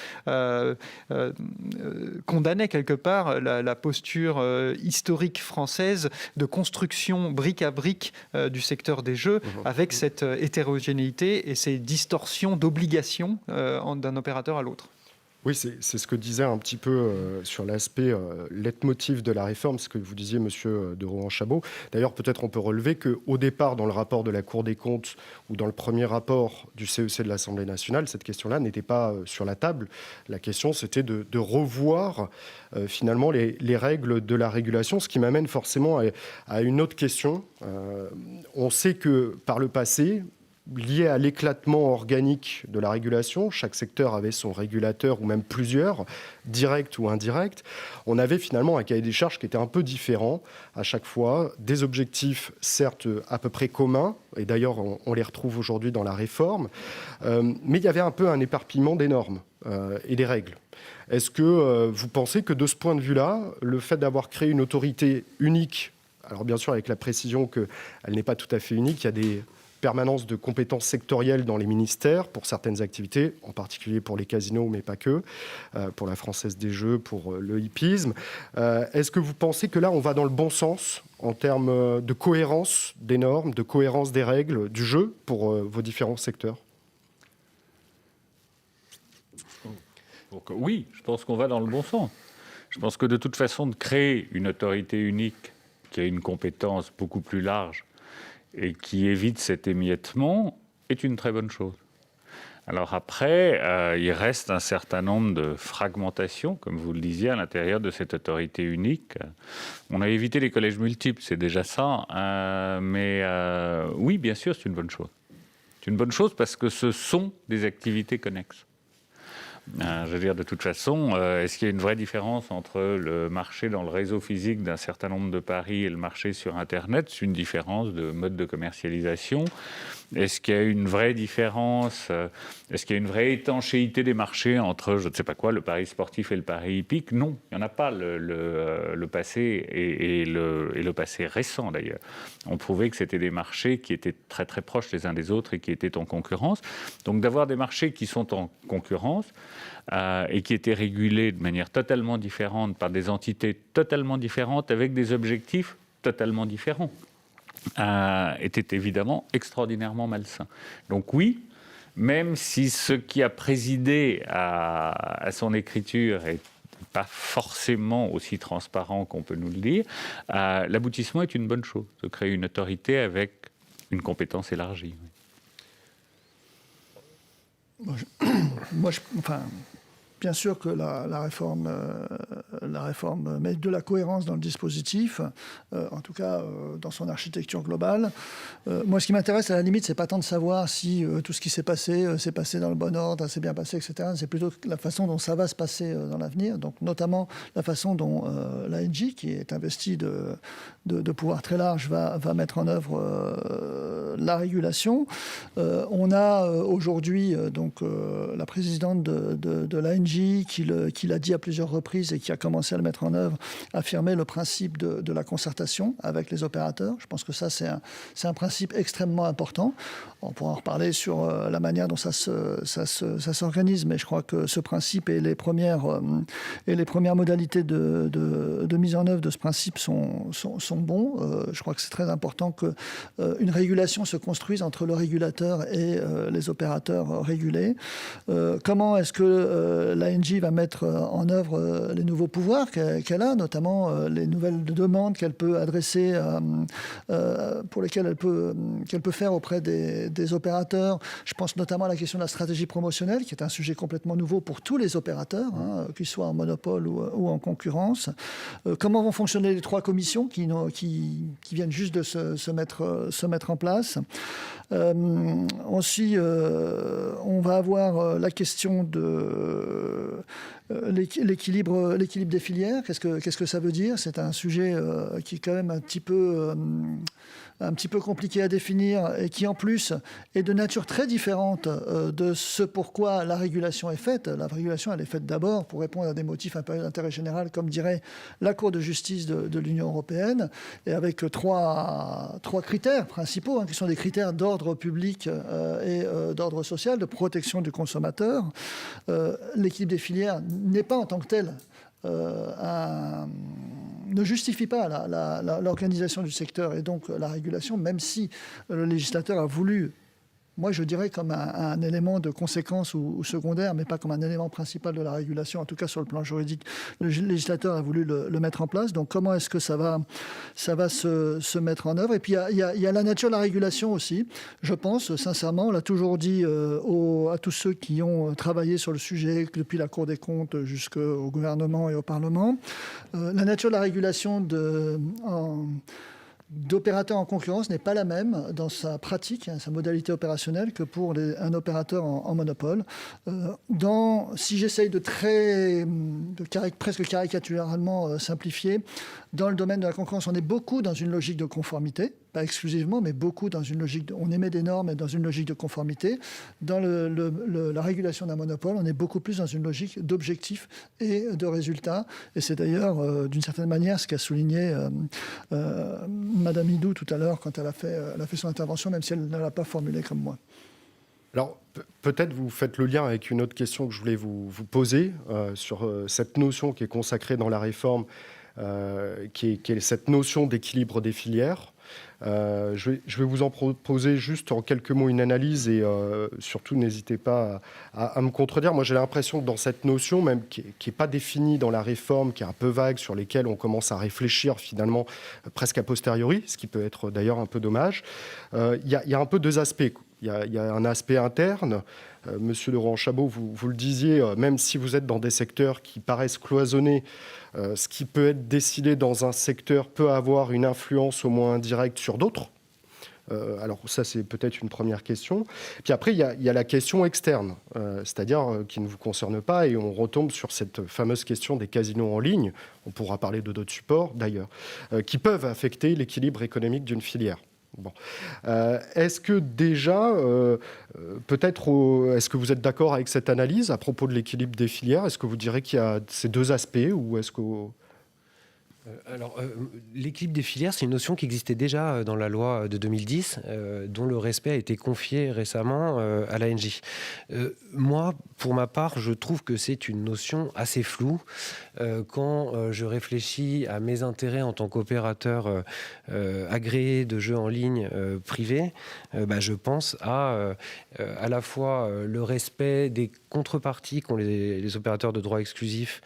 condamnaient quelque part la posture historique française de construction brique à brique du secteur des jeux, avec cette hétérogénéité et ces distorsions d'obligations d'un opérateur à l'autre. Oui, c'est ce que disait un petit peu sur l'aspect leitmotiv de la réforme, ce que vous disiez, monsieur de Rohan-Chabot. D'ailleurs, peut-être on peut relever qu'au départ, dans le rapport de la Cour des comptes ou dans le premier rapport du CEC de l'Assemblée nationale, cette question-là n'était pas sur la table. La question, c'était de revoir finalement les règles de la régulation, ce qui m'amène forcément à une autre question. On sait que par le passé, lié à l'éclatement organique de la régulation, chaque secteur avait son régulateur ou même plusieurs, direct ou indirect. On avait finalement un cahier des charges qui était un peu différent à chaque fois, des objectifs certes à peu près communs, et d'ailleurs on les retrouve aujourd'hui dans la réforme, mais il y avait un peu un éparpillement des normes et des règles. Est-ce que vous pensez que de ce point de vue-là, le fait d'avoir créé une autorité unique, alors bien sûr avec la précision qu'elle n'est pas tout à fait unique, il y a des permanence de compétences sectorielles dans les ministères pour certaines activités, en particulier pour les casinos, mais pas que, pour la Française des Jeux, pour le hippisme. Est-ce que vous pensez que là, on va dans le bon sens en termes de cohérence des normes, de cohérence des règles du jeu pour vos différents secteurs ? Donc, oui, je pense qu'on va dans le bon sens. Je pense que de toute façon, de créer une autorité unique qui a une compétence beaucoup plus large et qui évite cet émiettement est une très bonne chose. Alors après, il reste un certain nombre de fragmentations, comme vous le disiez, à l'intérieur de cette autorité unique. On a évité les collèges multiples, c'est déjà ça. Mais oui, bien sûr, c'est une bonne chose. C'est une bonne chose parce que ce sont des activités connexes. Je veux dire, de toute façon, est-ce qu'il y a une vraie différence entre le marché dans le réseau physique d'un certain nombre de paris et le marché sur Internet ? C'est une différence de mode de commercialisation. Est-ce qu'il y a une vraie différence ? Est-ce qu'il y a une vraie étanchéité des marchés entre, je ne sais pas quoi, le pari sportif et le pari hippique ? Non, il n'y en a pas. Le passé et le passé récent, d'ailleurs, ont prouvé que c'était des marchés qui étaient très, très proches les uns des autres et qui étaient en concurrence. Donc, d'avoir des marchés qui sont en concurrence et qui étaient régulés de manière totalement différente par des entités totalement différentes avec des objectifs totalement différents, était évidemment extraordinairement malsain. Donc oui, même si ce qui a présidé à son écriture est pas forcément aussi transparent qu'on peut nous le dire, l'aboutissement est une bonne chose, de créer une autorité avec une compétence élargie. Bien sûr que la réforme met de la cohérence dans le dispositif, en tout cas dans son architecture globale. Moi, ce qui m'intéresse, à la limite, c'est pas tant de savoir si tout ce qui s'est passé dans le bon ordre, s'est bien passé, etc. C'est plutôt la façon dont ça va se passer dans l'avenir. Donc, notamment la façon dont l'ANJ, qui est investie de pouvoirs très larges, va mettre en œuvre la régulation. On a aujourd'hui la présidente de l'ANJ qui l'a dit à plusieurs reprises et qui a commencé à le mettre en œuvre, affirmer le principe de la concertation avec les opérateurs. Je pense que ça, c'est un principe extrêmement important. On pourra en reparler sur la manière dont ça s'organise, mais je crois que ce principe et les premières modalités de mise en œuvre de ce principe sont bons. Je crois que c'est très important qu'une régulation se construise entre le régulateur et les opérateurs régulés. Comment est-ce que l'ANJ va mettre en œuvre les nouveaux pouvoirs qu'elle a, notamment les nouvelles demandes qu'elle peut adresser, pour lesquelles qu'elle peut faire auprès des opérateurs. Je pense notamment à la question de la stratégie promotionnelle, qui est un sujet complètement nouveau pour tous les opérateurs, qu'ils soient en monopole ou en concurrence. Comment vont fonctionner les 3 commissions qui viennent juste de se mettre en place. Ensuite, on va avoir la question de l'équilibre des des filières, qu'est-ce que ça veut dire? C'est un sujet qui est quand même un petit peu compliqué à définir et qui en plus est de nature très différente de ce pourquoi la régulation est faite. La régulation, elle est faite d'abord pour répondre à des motifs impériaux d'intérêt général, comme dirait la Cour de justice de l'Union européenne, et avec trois critères principaux, qui sont des critères d'ordre public et d'ordre social, de protection du consommateur. L'équilibre des filières n'est pas en tant que tel ne justifie pas l'organisation du secteur et donc la régulation, même si le législateur a voulu, moi je dirais comme un élément de conséquence ou secondaire, mais pas comme un élément principal de la régulation, en tout cas sur le plan juridique. Le législateur a voulu le mettre en place. Donc comment est-ce que ça va se mettre en œuvre? Et puis il y a la nature de la régulation aussi. Je pense sincèrement, on l'a toujours dit à tous ceux qui ont travaillé sur le sujet, depuis la Cour des comptes jusqu'au gouvernement et au Parlement, la nature de la régulation d'opérateur en concurrence n'est pas la même dans sa pratique, sa modalité opérationnelle, que pour un opérateur en monopole. Si j'essaye presque caricaturalement simplifier, dans le domaine de la concurrence, on est beaucoup dans une logique de conformité, pas exclusivement, mais beaucoup dans une logique on émet des normes dans une logique de conformité. Dans la régulation d'un monopole, on est beaucoup plus dans une logique d'objectifs et de résultats. Et c'est d'ailleurs, d'une certaine manière, ce qu'a souligné Madame Hidou tout à l'heure quand elle a fait son intervention, même si elle ne l'a pas formulée comme moi. Alors, peut-être vous faites le lien avec une autre question que je voulais vous poser sur cette notion qui est consacrée dans la réforme, qui est cette notion d'équilibre des filières. Je vais vous en proposer juste en quelques mots une analyse et surtout n'hésitez pas à me contredire. Moi j'ai l'impression que dans cette notion, même qui n'est pas définie dans la réforme, qui est un peu vague, sur lesquelles on commence à réfléchir finalement presque a posteriori, ce qui peut être d'ailleurs un peu dommage, il y a un peu deux aspects. Il y a un aspect interne. Monsieur Laurent-Chabot, vous le disiez, même si vous êtes dans des secteurs qui paraissent cloisonnés, ce qui peut être décidé dans un secteur peut avoir une influence au moins indirecte sur d'autres. Alors ça, c'est peut-être une première question. Puis après, il y a la question externe, c'est-à-dire qui ne vous concerne pas, et on retombe sur cette fameuse question des casinos en ligne, on pourra parler de d'autres supports d'ailleurs, qui peuvent affecter l'équilibre économique d'une filière. Bon. Est-ce que déjà, est-ce que vous êtes d'accord avec cette analyse à propos de l'équilibre des filières? Est-ce que vous direz qu'il y a ces deux aspects ou est-ce que... L'équilibre des filières, c'est une notion qui existait déjà dans la loi de 2010, dont le respect a été confié récemment à l'ANJ. Moi, pour ma part, je trouve que c'est une notion assez floue. Quand je réfléchis à mes intérêts en tant qu'opérateur agréé de jeux en ligne privés, je pense à la fois le respect des contreparties qu'ont les opérateurs de droits exclusifs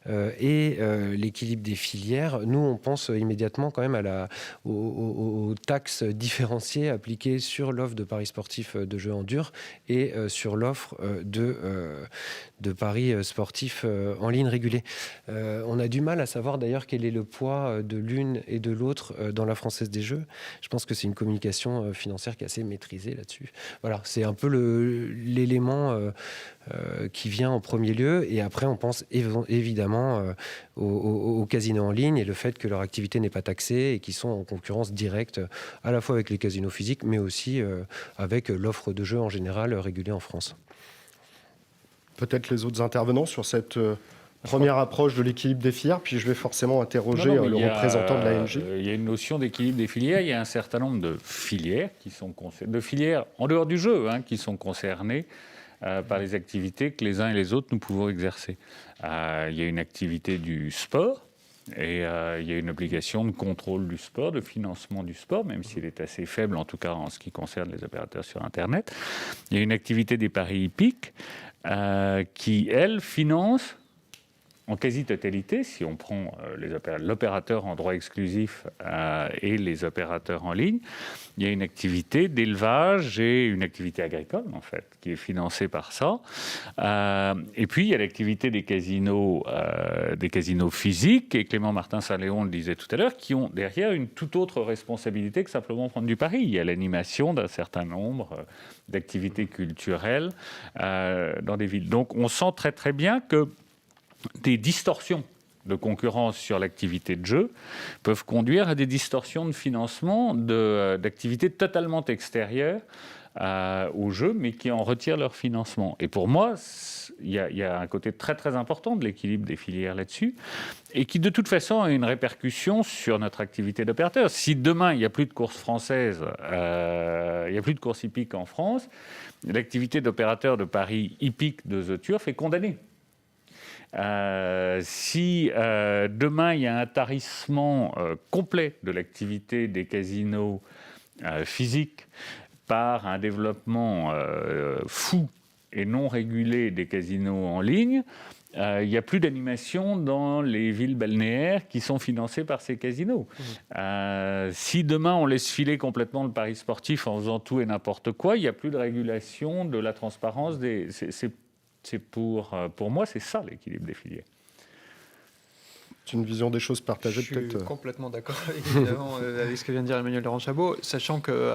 et l'équilibre des filières. Nous, on pense immédiatement quand même aux taxes différenciées appliquées sur l'offre de paris sportifs de jeux en dur et sur l'offre de paris sportifs en ligne régulés. On a du mal à savoir d'ailleurs quel est le poids de l'une et de l'autre dans la Française des Jeux. Je pense que c'est une communication financière qui est assez maîtrisée là-dessus. Voilà, c'est un peu l'élément qui vient en premier lieu. Et après, on pense évidemment aux casinos en ligne et le fait que leur activité n'est pas taxée et qu'ils sont en concurrence directe à la fois avec les casinos physiques, mais aussi avec l'offre de jeux en général régulée en France. Peut-être les autres intervenants sur cette première approche de l'équilibre des filières, puis je vais forcément interroger le représentant de l'ANJ. Il y a une notion d'équilibre des filières. Il y a un certain nombre de filières de filières en dehors du jeu qui sont concernées par les activités que les uns et les autres nous pouvons exercer. Il y a une activité du sport et il y a une obligation de contrôle du sport, de financement du sport, même s'il est assez faible, en tout cas en ce qui concerne les opérateurs sur Internet. Il y a une activité des paris hippiques qui, elle, finance en quasi-totalité, si on prend l'opérateur en droit exclusif et les opérateurs en ligne, il y a une activité d'élevage et une activité agricole, en fait, qui est financée par ça. Et puis, il y a l'activité des casinos physiques, et Clément Martin-Saint-Léon le disait tout à l'heure, qui ont derrière une toute autre responsabilité que simplement prendre du pari. Il y a l'animation d'un certain nombre d'activités culturelles dans des villes. Donc, on sent très, très bien que des distorsions de concurrence sur l'activité de jeu peuvent conduire à des distorsions de financement d'activités totalement extérieures au jeu, mais qui en retirent leur financement. Et pour moi, il y a un côté très très important de l'équilibre des filières là-dessus, et qui de toute façon a une répercussion sur notre activité d'opérateur. Si demain il n'y a plus de course française, il n'y a plus de course hippique en France, l'activité d'opérateur de paris hippique de The Turf est condamnée. Si demain il y a un tarissement complet de l'activité des casinos physiques par un développement fou et non régulé des casinos en ligne, il n'y a plus d'animation dans les villes balnéaires qui sont financées par ces casinos. Si demain on laisse filer complètement le pari sportif en faisant tout et n'importe quoi, il n'y a plus de régulation de la transparence. Pour moi, c'est ça l'équilibre des filières. C'est une vision des choses partagée, peut-être. Je suis complètement d'accord évidemment avec ce que vient de dire Emmanuel Laurent-Chabot, sachant que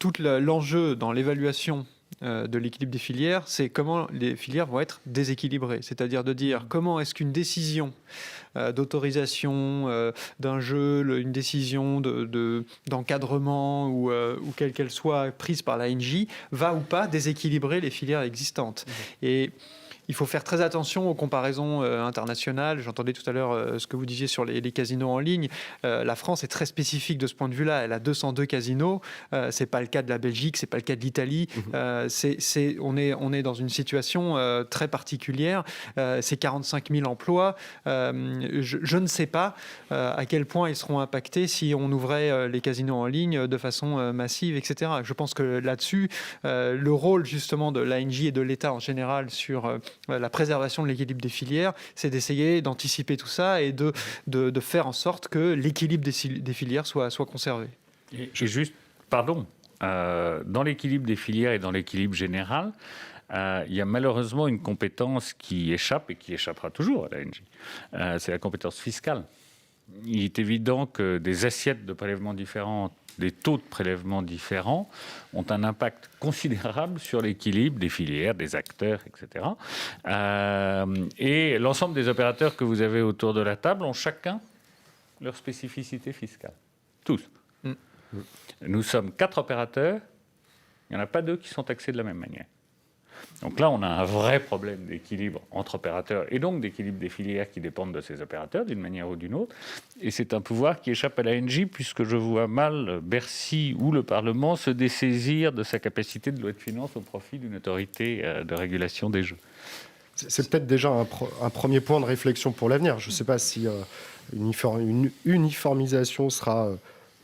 tout l'enjeu dans l'évaluation de l'équilibre des filières, c'est comment les filières vont être déséquilibrées. C'est-à-dire de dire comment est-ce qu'une décision d'autorisation d'un jeu, une décision d'encadrement ou quelle qu'elle soit prise par l'ANJ, va ou pas déséquilibrer les filières existantes. Et il faut faire très attention aux comparaisons internationales. J'entendais tout à l'heure ce que vous disiez sur les casinos en ligne. La France est très spécifique de ce point de vue-là. Elle a 202 casinos. C'est pas le cas de la Belgique, c'est pas le cas de l'Italie. On est dans une situation très particulière. C'est 45 000 emplois. Je ne sais pas à quel point ils seront impactés si on ouvrait les casinos en ligne de façon massive, etc. Je pense que là-dessus, le rôle justement de l'ANJ et de l'État en général sur la préservation de l'équilibre des filières, c'est d'essayer d'anticiper tout ça et de faire en sorte que l'équilibre des filières soit conservé. Et juste, dans l'équilibre des filières et dans l'équilibre général, il y a malheureusement une compétence qui échappe et qui échappera toujours à l'ANJ. C'est la compétence fiscale. Il est évident que des assiettes de prélèvement différentes, des taux de prélèvement différents ont un impact considérable sur l'équilibre des filières, des acteurs, etc. Et l'ensemble des opérateurs que vous avez autour de la table ont chacun leur spécificité fiscale. Tous. Nous sommes 4 opérateurs, il n'y en a pas 2 qui sont taxés de la même manière. Donc là, on a un vrai problème d'équilibre entre opérateurs et donc d'équilibre des filières qui dépendent de ces opérateurs d'une manière ou d'une autre. Et c'est un pouvoir qui échappe à l'ANJ puisque je vois mal Bercy ou le Parlement se dessaisir de sa capacité de loi de finances au profit d'une autorité de régulation des jeux. C'est peut-être déjà un premier point de réflexion pour l'avenir. Je ne sais pas si une uniformisation sera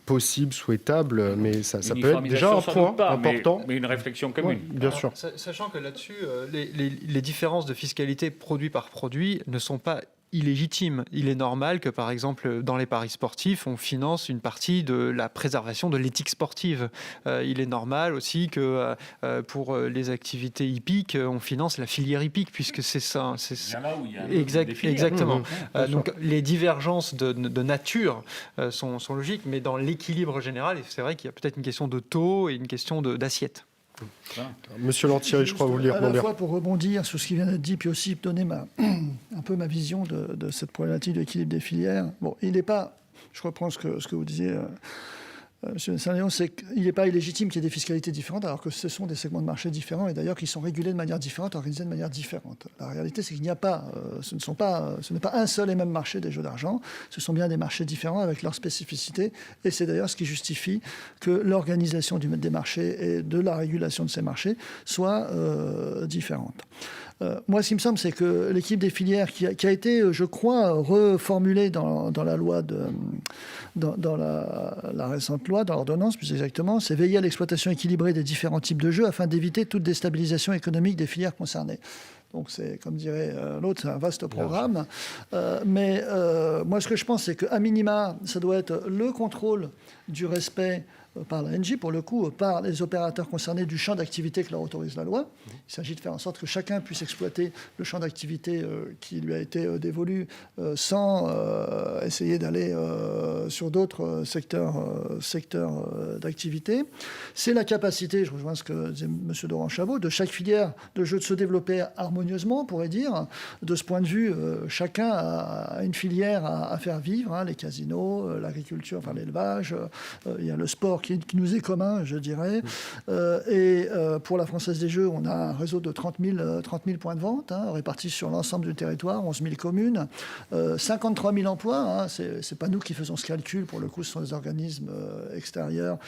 possible, souhaitable, mais ça peut être déjà un point important. Mais une réflexion commune. Oui, bien sûr. Sachant que là-dessus, les différences de fiscalité produit par produit ne sont pas illégitime. Il est normal que, par exemple, dans les paris sportifs, on finance une partie de la préservation de l'éthique sportive. Il est normal aussi que pour les activités hippiques, on finance la filière hippique, puisque c'est ça. C'est là où il y a exactement. Donc les divergences de nature sont logiques, mais dans l'équilibre général, c'est vrai qu'il y a peut-être une question de taux et une question d'assiette. Monsieur Lantieri, je crois que vous vouliez rebondir. À la fois pour rebondir sur ce qui vient d'être dit, puis aussi donner un peu ma vision de cette problématique de l'équilibre des filières. Bon, il n'est pas, je reprends ce que vous disiez, Monsieur Saint-Léon, c'est qu'il n'est pas illégitime qu'il y ait des fiscalités différentes, alors que ce sont des segments de marché différents, et d'ailleurs qui sont régulés de manière différente, organisés de manière différente. La réalité, c'est qu'il n'y a pas, ce n'est pas un seul et même marché des jeux d'argent, ce sont bien des marchés différents avec leurs spécificités, et c'est d'ailleurs ce qui justifie que l'organisation des marchés et de la régulation de ces marchés soit différente. Moi, ce qui me semble, c'est que l'équilibre des filières qui a été, je crois, reformulée dans la loi dans la récente loi, dans l'ordonnance plus exactement, c'est veiller à l'exploitation équilibrée des différents types de jeux afin d'éviter toute déstabilisation économique des filières concernées. Donc c'est, comme dirait l'autre, c'est un vaste programme. Mais moi, ce que je pense, c'est qu'à minima, ça doit être le contrôle du respect par l'ANJ, pour le coup, par les opérateurs concernés du champ d'activité que leur autorise la loi. Il s'agit de faire en sorte que chacun puisse exploiter le champ d'activité qui lui a été dévolu sans essayer d'aller sur d'autres secteurs d'activité. C'est la capacité, je rejoins ce que disait M. Doran-Chabot, de chaque filière de jeu de se développer harmonieusement, on pourrait dire. De ce point de vue, chacun a une filière à faire vivre, hein, les casinos, l'agriculture, enfin l'élevage, il y a le sport qui nous est commun, je dirais. Et pour la Française des Jeux, on a un réseau de 30 000 points de vente, hein, répartis sur l'ensemble du territoire, 11 000 communes, 53 000 emplois. Hein, c'est pas nous qui faisons ce calcul, pour le coup, ce sont des organismes extérieurs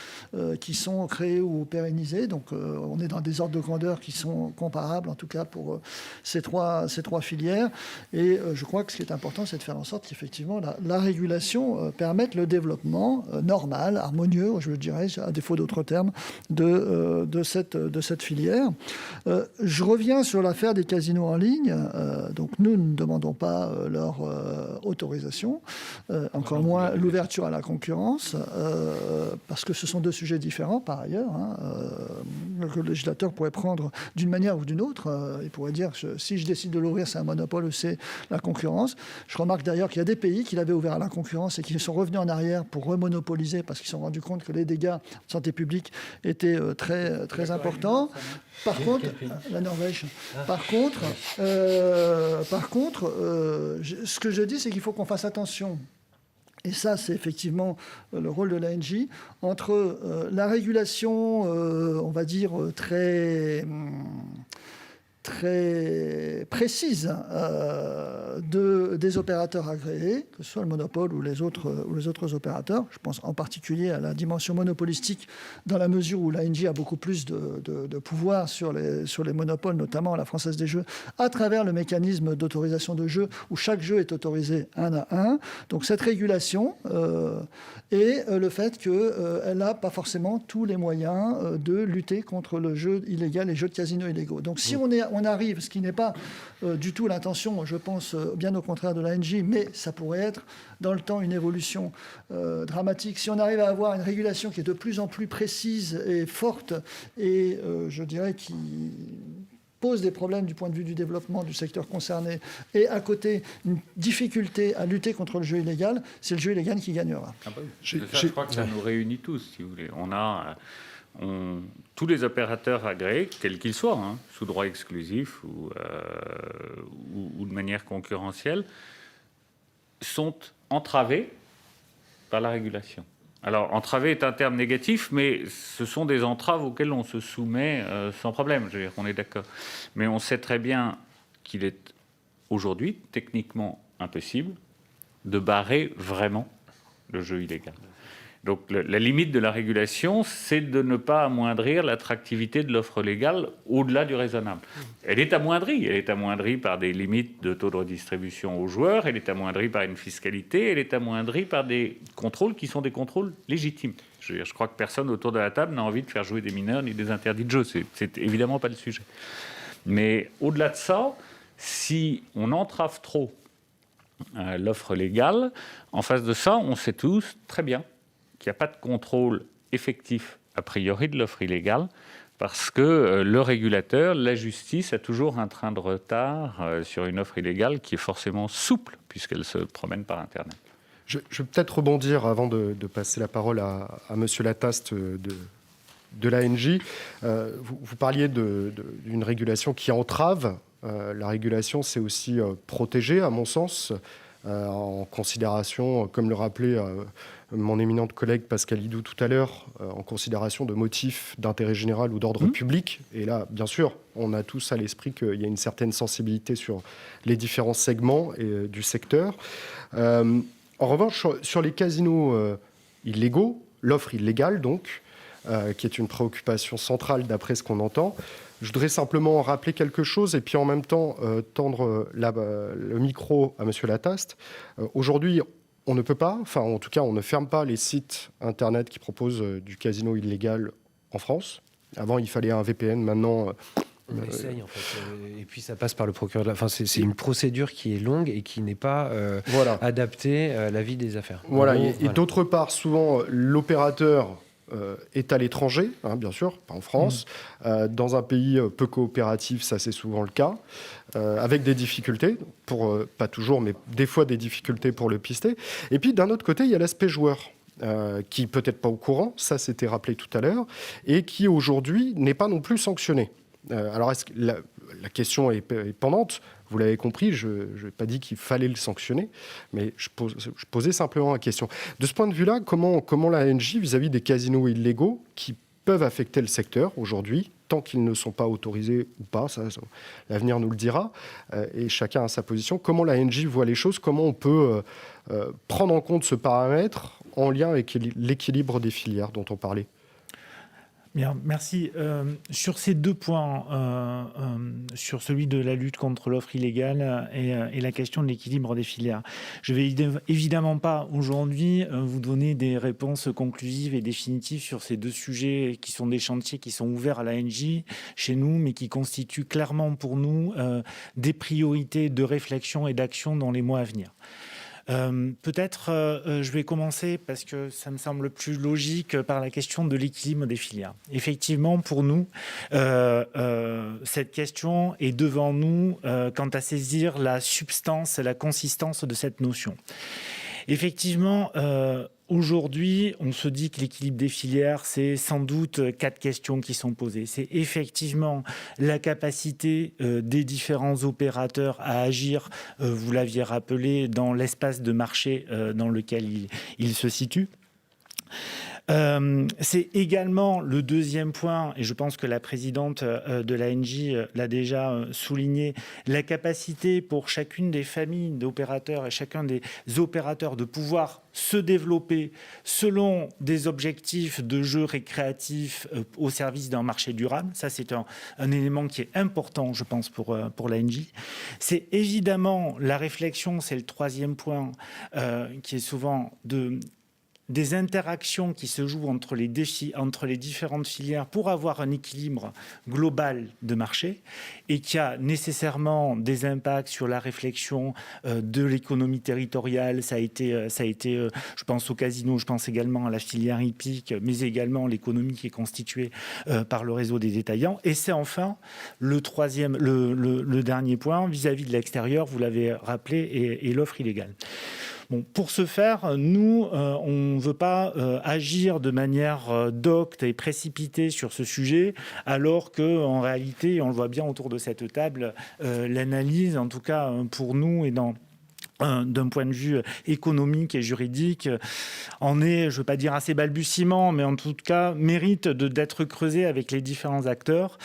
qui sont créés ou pérennisés. Donc on est dans des ordres de grandeur qui sont comparables, en tout cas pour ces trois filières. Et je crois que ce qui est important, c'est de faire en sorte qu'effectivement la régulation permette le développement normal, harmonieux, je dirais, à défaut d'autres termes, de cette filière. Je reviens sur l'affaire des casinos en ligne. Donc nous ne demandons pas leur autorisation, encore moins l'ouverture à la concurrence, parce que ce sont deux sujets différents par ailleurs. Hein. Le législateur pourrait prendre d'une manière ou d'une autre. Il pourrait dire que si je décide de l'ouvrir, c'est un monopole ou c'est la concurrence. Je remarque d'ailleurs qu'il y a des pays qui l'avaient ouvert à la concurrence et qui sont revenus en arrière pour remonopoliser parce qu'ils se sont rendus compte que les dégâts de santé publique étaient très, très importants. Par contre, la Norvège. Par contre, ce que je dis, c'est qu'il faut qu'on fasse attention. Et ça, c'est effectivement le rôle de l'ANJ, entre la régulation, on va dire, très précise des opérateurs agréés, que ce soit le monopole ou les autres opérateurs. Je pense en particulier à la dimension monopolistique, dans la mesure où l'ANJ a beaucoup plus de pouvoir sur les monopoles, notamment la Française des Jeux, à travers le mécanisme d'autorisation de jeu, où chaque jeu est autorisé un à un. Donc cette régulation et le fait qu'elle n'a pas forcément tous les moyens de lutter contre le jeu illégal, les jeux de casino illégaux. Donc si on arrive, ce qui n'est pas du tout l'intention, je pense bien au contraire de l'ANJ, mais ça pourrait être dans le temps une évolution dramatique. Si on arrive à avoir une régulation qui est de plus en plus précise et forte, et je dirais qui pose des problèmes du point de vue du développement du secteur concerné, et à côté une difficulté à lutter contre le jeu illégal, c'est le jeu illégal qui gagnera. Ah bah oui. Je crois que ça nous réunit tous, si vous voulez. Tous les opérateurs agréés, quels qu'ils soient, hein, sous droit exclusif ou de manière concurrentielle, sont entravés par la régulation. Alors, entraver est un terme négatif, mais ce sont des entraves auxquelles on se soumet sans problème. Je veux dire, on est d'accord. Mais on sait très bien qu'il est aujourd'hui techniquement impossible de barrer vraiment le jeu illégal. Donc la limite de la régulation, c'est de ne pas amoindrir l'attractivité de l'offre légale au-delà du raisonnable. Elle est amoindrie par des limites de taux de redistribution aux joueurs, elle est amoindrie par une fiscalité, elle est amoindrie par des contrôles qui sont des contrôles légitimes. Je crois que personne autour de la table n'a envie de faire jouer des mineurs ni des interdits de jeu, c'est évidemment pas le sujet. Mais au-delà de ça, si on entrave trop l'offre légale, en face de ça, on sait tous très bien qu'il n'y a pas de contrôle effectif a priori de l'offre illégale parce que le régulateur, la justice, a toujours un train de retard sur une offre illégale qui est forcément souple puisqu'elle se promène par Internet. Je vais peut-être rebondir avant de passer la parole à M. Lataste de l'ANJ. Vous parliez d'une régulation qui entrave. La régulation, c'est aussi protéger, à mon sens, en considération, comme le rappelait mon éminente collègue Pascal Hidou tout à l'heure, en considération de motifs d'intérêt général ou d'ordre public. Et là, bien sûr, on a tous à l'esprit qu'il y a une certaine sensibilité sur les différents segments du secteur. En revanche, sur les casinos illégaux, l'offre illégale, donc, qui est une préoccupation centrale d'après ce qu'on entend, je voudrais simplement rappeler quelque chose et puis en même temps tendre le micro à M. Lataste. Aujourd'hui, on ne peut pas, enfin en tout cas on ne ferme pas les sites internet qui proposent du casino illégal en France. Avant il fallait un VPN, maintenant... On essaye en fait, et puis ça passe par le procureur. Enfin, c'est une procédure qui est longue et qui n'est pas adaptée à la vie des affaires. Voilà. Et d'autre part, souvent l'opérateur est à l'étranger, hein, bien sûr, pas en France, dans un pays peu coopératif, ça c'est souvent le cas, avec des difficultés, pas toujours, mais des fois des difficultés pour le pister. Et puis d'un autre côté, il y a l'aspect joueur. Qui peut-être pas au courant, ça c'était rappelé tout à l'heure, et qui aujourd'hui n'est pas non plus sanctionné. Alors est-ce que la question est pendante, vous l'avez compris, je n'ai pas dit qu'il fallait le sanctionner, mais je posais simplement la question. De ce point de vue-là, comment l'ANJ, vis-à-vis des casinos illégaux, qui peuvent affecter le secteur aujourd'hui, tant qu'ils ne sont pas autorisés ou pas, ça, l'avenir nous le dira, et chacun a sa position, comment l'ANJ voit les choses, comment on peut prendre en compte ce paramètre en lien avec l'équilibre des filières dont on parlait? Bien, merci. Sur ces deux points, sur celui de la lutte contre l'offre illégale et la question de l'équilibre des filières, je ne vais évidemment pas aujourd'hui vous donner des réponses conclusives et définitives sur ces deux sujets qui sont des chantiers qui sont ouverts à l'ANJ chez nous, mais qui constituent clairement pour nous des priorités de réflexion et d'action dans les mois à venir. Peut-être je vais commencer, parce que ça me semble plus logique, par la question de l'équilibre des filières. Effectivement, pour nous, cette question est devant nous quant à saisir la substance et la consistance de cette notion. Effectivement, aujourd'hui, on se dit que l'équilibre des filières, c'est sans doute 4 questions qui sont posées. C'est effectivement la capacité des différents opérateurs à agir, vous l'aviez rappelé, dans l'espace de marché dans lequel ils se situent. C'est également le deuxième point, et je pense que la présidente de l'ANJ l'a déjà souligné, la capacité pour chacune des familles d'opérateurs et chacun des opérateurs de pouvoir se développer selon des objectifs de jeu récréatif au service d'un marché durable. Ça, c'est un élément qui est important, je pense, pour l'ANJ. C'est évidemment la réflexion, c'est le troisième point, qui est souvent des interactions qui se jouent entre les différentes filières pour avoir un équilibre global de marché et qui a nécessairement des impacts sur la réflexion de l'économie territoriale. Ça a été, je pense au casino, je pense également à la filière hippique, mais également l'économie qui est constituée par le réseau des détaillants. Et c'est enfin le dernier point vis-à-vis de l'extérieur, vous l'avez rappelé, et l'offre illégale. Bon, pour ce faire, nous, on ne veut pas agir de manière docte et précipitée sur ce sujet, alors qu'en réalité, on le voit bien autour de cette table, l'analyse, en tout cas pour nous, et d'un point de vue économique et juridique, en est, je ne veux pas dire assez balbutiement, mais en tout cas mérite d'être creusé avec les différents acteurs.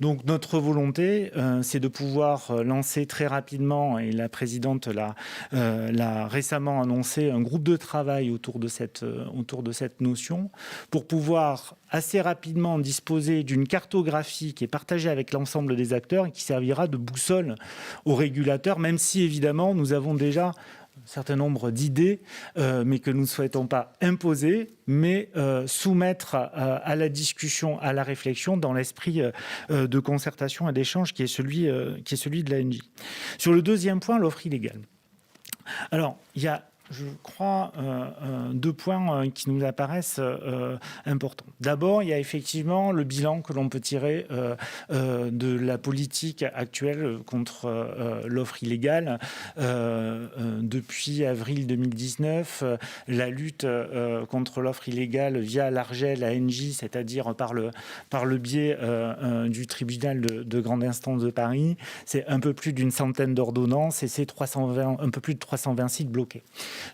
Donc notre volonté, c'est de pouvoir lancer très rapidement, et la présidente l'a récemment annoncé, un groupe de travail autour de cette notion, pour pouvoir assez rapidement disposer d'une cartographie qui est partagée avec l'ensemble des acteurs et qui servira de boussole aux régulateurs, même si évidemment nous avons déjà un certain nombre d'idées, mais que nous ne souhaitons pas imposer, mais soumettre à la discussion, à la réflexion, dans l'esprit de concertation et d'échange qui est celui de l'ANJ. Sur le deuxième point, l'offre illégale. Alors, il y a, je crois, 2 points qui nous apparaissent importants. D'abord, il y a effectivement le bilan que l'on peut tirer de la politique actuelle contre l'offre illégale. Depuis avril 2019, la lutte contre l'offre illégale via l'ARJEL, l'ANJ, c'est-à-dire par le biais du tribunal de grande instance de Paris, c'est un peu plus d'une centaine d'ordonnances et c'est un peu plus de 320 sites bloqués.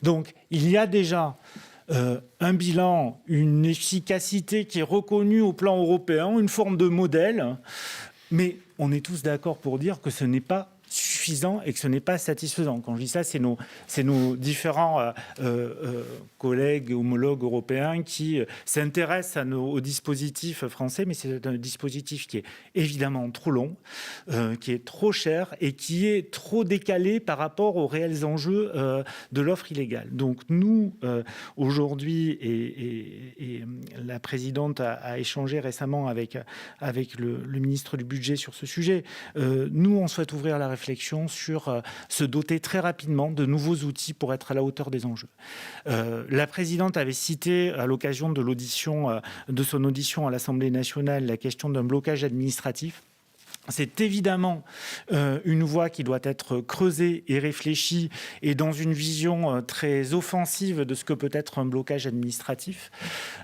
Donc, il y a déjà un bilan, une efficacité qui est reconnue au plan européen, une forme de modèle, mais on est tous d'accord pour dire que ce n'est pas suffisant et que ce n'est pas satisfaisant. Quand je dis ça, c'est nos différents collègues, homologues européens qui s'intéressent au dispositif français, mais c'est un dispositif qui est évidemment trop long, qui est trop cher et qui est trop décalé par rapport aux réels enjeux de l'offre illégale. Donc nous, aujourd'hui, et la présidente a échangé récemment avec le ministre du Budget sur ce sujet, nous, on souhaite ouvrir la réflexion réflexion sur se doter très rapidement de nouveaux outils pour être à la hauteur des enjeux. La présidente avait cité à l'occasion de son audition à l'Assemblée nationale la question d'un blocage administratif. C'est évidemment une voie qui doit être creusée et réfléchie et dans une vision très offensive de ce que peut être un blocage administratif.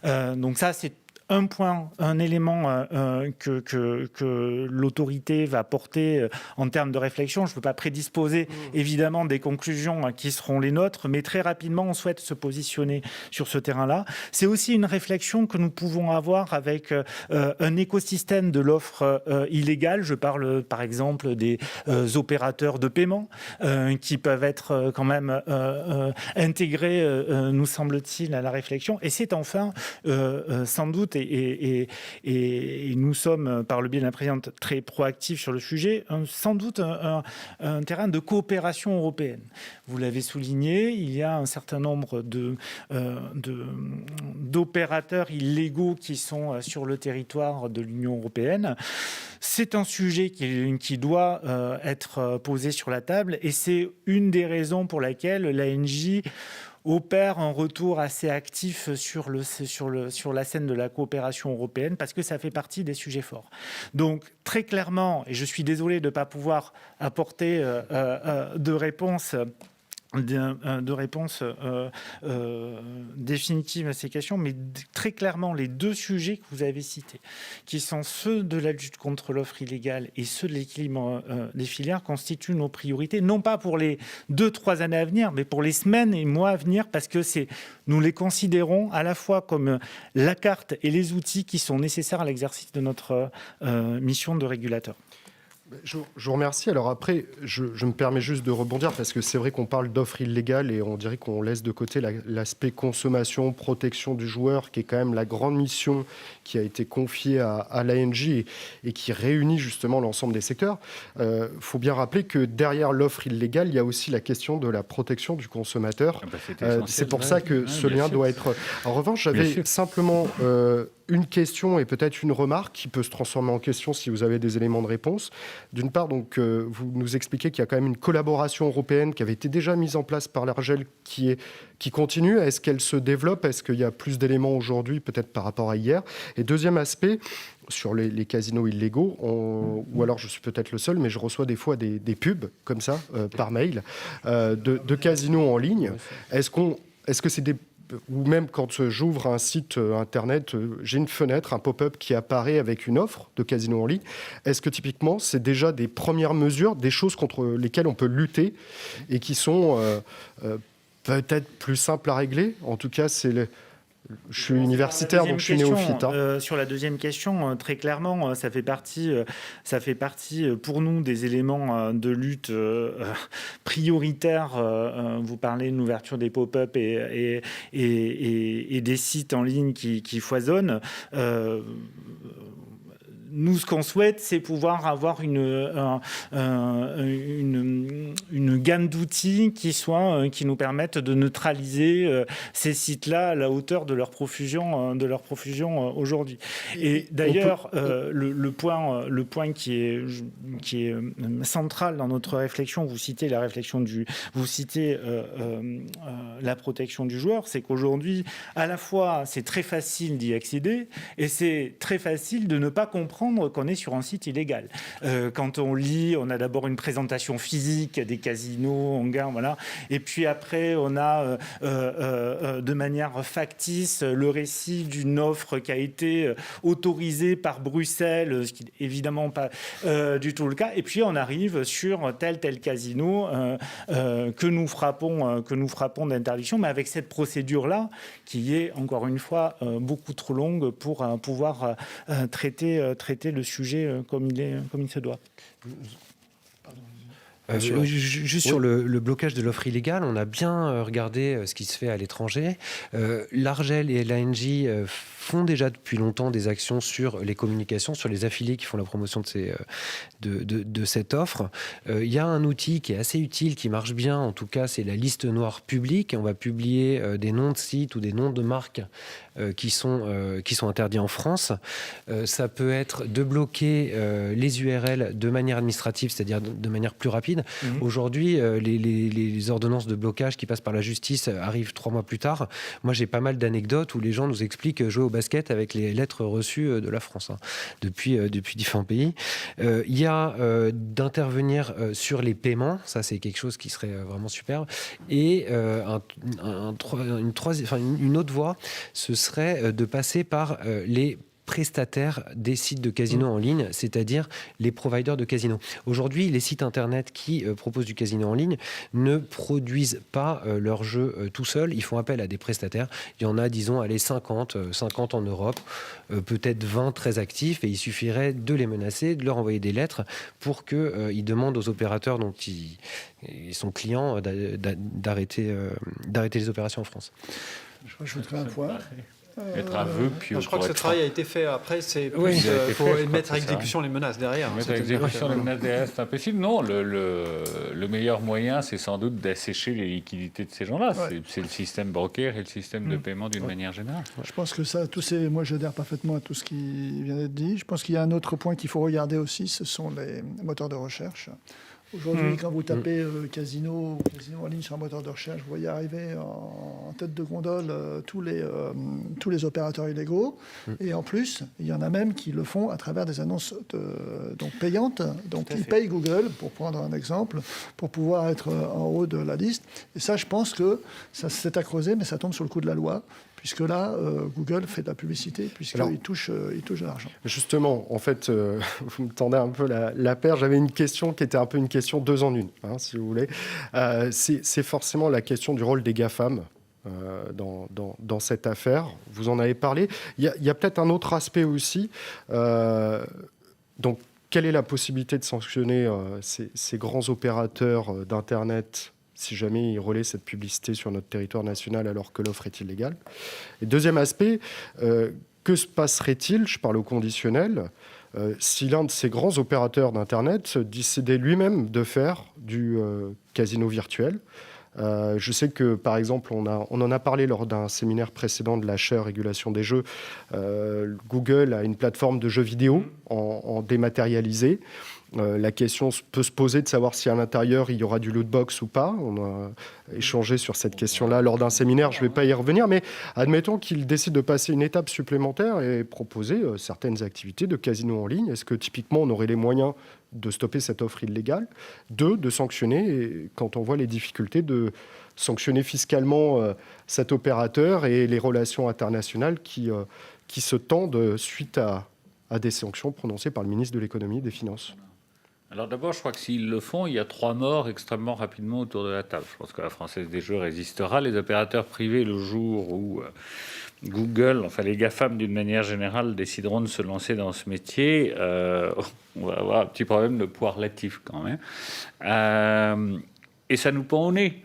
Donc ça, c'est un point, un élément que l'autorité va porter en termes de réflexion. Je ne peux pas prédisposer évidemment des conclusions qui seront les nôtres, mais très rapidement, on souhaite se positionner sur ce terrain-là. C'est aussi une réflexion que nous pouvons avoir avec un écosystème de l'offre illégale. Je parle par exemple des opérateurs de paiement qui peuvent être quand même intégrés, nous semble-t-il, à la réflexion. Et c'est enfin sans doute et nous sommes, par le biais de la présidente, très proactifs sur le sujet, sans doute un terrain de coopération européenne. Vous l'avez souligné, il y a un certain nombre d'opérateurs illégaux qui sont sur le territoire de l'Union européenne. C'est un sujet qui doit être posé sur la table et c'est une des raisons pour laquelle l'ANJ opère un retour assez actif sur la scène de la coopération européenne parce que ça fait partie des sujets forts. Donc très clairement, et je suis désolé de ne pas pouvoir apporter de réponse définitive à ces questions, mais très clairement, les deux sujets que vous avez cités, qui sont ceux de la lutte contre l'offre illégale et ceux de l'équilibre des filières, constituent nos priorités, non pas pour les 2-3 années à venir, mais pour les semaines et mois à venir, parce que nous les considérons à la fois comme la carte et les outils qui sont nécessaires à l'exercice de notre mission de régulateur. Je vous remercie. Alors après, je me permets juste de rebondir parce que c'est vrai qu'on parle d'offres illégales et on dirait qu'on laisse de côté l'aspect consommation, protection du joueur, qui est quand même la grande mission qui a été confiée à l'ANJ et qui réunit justement l'ensemble des secteurs. Faut bien rappeler que derrière l'offre illégale, il y a aussi la question de la protection du consommateur. C'est pour ça que ce lien doit être... En revanche, j'avais simplement... une question et peut-être une remarque qui peut se transformer en question si vous avez des éléments de réponse. D'une part, donc, vous nous expliquez qu'il y a quand même une collaboration européenne qui avait été déjà mise en place par l'ARJEL qui continue. Est-ce qu'elle se développe? Est-ce qu'il y a plus d'éléments aujourd'hui, peut-être par rapport à hier? Et deuxième aspect, sur les casinos illégaux, ou alors je suis peut-être le seul, mais je reçois des fois des pubs comme ça, par mail, de casinos en ligne. Est-ce que c'est des... Ou même quand j'ouvre un site internet, j'ai une fenêtre, un pop-up qui apparaît avec une offre de casino en ligne. Est-ce que typiquement, c'est déjà des premières mesures, des choses contre lesquelles on peut lutter et qui sont peut-être plus simples à régler? En tout cas, je suis universitaire, donc je suis néophyte. Sur la deuxième question, très clairement, ça fait partie pour nous des éléments de lutte prioritaires. Vous parlez de l'ouverture des pop-up et des sites en ligne qui foisonnent. Nous, ce qu'on souhaite, c'est pouvoir avoir une gamme d'outils qui nous permettent de neutraliser ces sites-là à la hauteur de leur profusion aujourd'hui. Et d'ailleurs, le point qui est central dans notre réflexion, vous citez la protection du joueur, c'est qu'aujourd'hui, à la fois, c'est très facile d'y accéder et c'est très facile de ne pas comprendre qu'on est sur un site illégal. Quand on lit, on a d'abord une présentation physique des casinos, on gagne, voilà. Et puis après, on a de manière factice le récit d'une offre qui a été autorisée par Bruxelles, ce qui n'est évidemment pas du tout le cas. Et puis on arrive sur tel casino que nous frappons d'interdiction, mais avec cette procédure-là qui est encore une fois beaucoup trop longue pour pouvoir traiter le sujet comme il se doit. Juste sur le blocage de l'offre illégale, on a bien regardé ce qui se fait à l'étranger. L'ARJEL et l'ANJ font déjà depuis longtemps des actions sur les communications, sur les affiliés qui font la promotion de cette offre. Il y a un outil qui est assez utile, qui marche bien, en tout cas, c'est la liste noire publique. On va publier des noms de sites ou des noms de marques qui sont interdits en France. Ça peut être de bloquer les URL de manière administrative, c'est-à-dire de manière plus rapide. rapide. Aujourd'hui, les ordonnances de blocage qui passent par la justice arrivent 3 mois plus tard. Moi, j'ai pas mal d'anecdotes où les gens nous expliquent jouer au basket avec les lettres reçues de la France, depuis différents pays. Il y a d'intervenir sur les paiements, ça c'est quelque chose qui serait vraiment superbe. Et une autre voie, ce serait de passer par les prestataires des sites de casino en ligne, c'est-à-dire les providers de casino. Aujourd'hui, les sites internet qui proposent du casino en ligne ne produisent pas leurs jeux tout seuls, ils font appel à des prestataires. Il y en a, disons, 50 en Europe, peut-être 20 très actifs, et il suffirait de les menacer, de leur envoyer des lettres pour qu'ils demandent aux opérateurs dont ils sont clients d'arrêter les opérations en France. Je rajouterai un point. Être aveu, puis je crois que ce travail a été fait. Après, c'est plus, faut mettre à exécution les menaces derrière. Mettre à exécution les menaces derrière, c'est impossible. Non, le meilleur moyen, c'est sans doute d'assécher les liquidités de ces gens-là. Ouais. C'est le système bancaire et le système de paiement d'une manière générale. Je pense que ça, moi j'adhère parfaitement à tout ce qui vient d'être dit. Je pense qu'il y a un autre point qu'il faut regarder aussi, ce sont les moteurs de recherche. Aujourd'hui, quand vous tapez casino en ligne sur un moteur de recherche, vous voyez arriver en tête de gondole tous les opérateurs illégaux. Et en plus, il y en a même qui le font à travers des annonces donc payantes. Donc, ils payent Google, pour prendre un exemple, pour pouvoir être en haut de la liste. Et ça, je pense que ça c'est à creuser, mais ça tombe sur le coup de la loi. Puisque là, Google fait de la publicité, puisqu'il touche de l'argent. Justement, en fait, vous me tendez un peu la perche. J'avais une question qui était un peu une question 2 en 1, si vous voulez. C'est forcément la question du rôle des GAFAM dans cette affaire. Vous en avez parlé. Il y a peut-être un autre aspect aussi. Donc, quelle est la possibilité de sanctionner ces grands opérateurs d'Internet si jamais ils relaient cette publicité sur notre territoire national alors que l'offre est illégale? Et deuxième aspect, que se passerait-il, je parle au conditionnel, si l'un de ces grands opérateurs d'Internet décidait lui-même de faire du casino virtuel? Je sais que, par exemple, on en a parlé lors d'un séminaire précédent de l'HR Régulation des jeux. Google a une plateforme de jeux vidéo en dématérialisé. La question peut se poser de savoir si à l'intérieur il y aura du lootbox ou pas. On a échangé sur cette question-là lors d'un séminaire, je ne vais pas y revenir, mais admettons qu'il décide de passer une étape supplémentaire et proposer certaines activités de casino en ligne. Est-ce que typiquement on aurait les moyens de stopper cette offre illégale? 2, de sanctionner, et quand on voit les difficultés de sanctionner fiscalement cet opérateur et les relations internationales qui se tendent suite à des sanctions prononcées par le ministre de l'Économie et des Finances. Alors d'abord, je crois que s'ils le font, il y a 3 morts extrêmement rapidement autour de la table. Je pense que la Française des Jeux résistera. Les opérateurs privés, le jour où Google, enfin les GAFAM d'une manière générale, décideront de se lancer dans ce métier, on va avoir un petit problème de poids relatif quand même. Et ça nous pend au nez,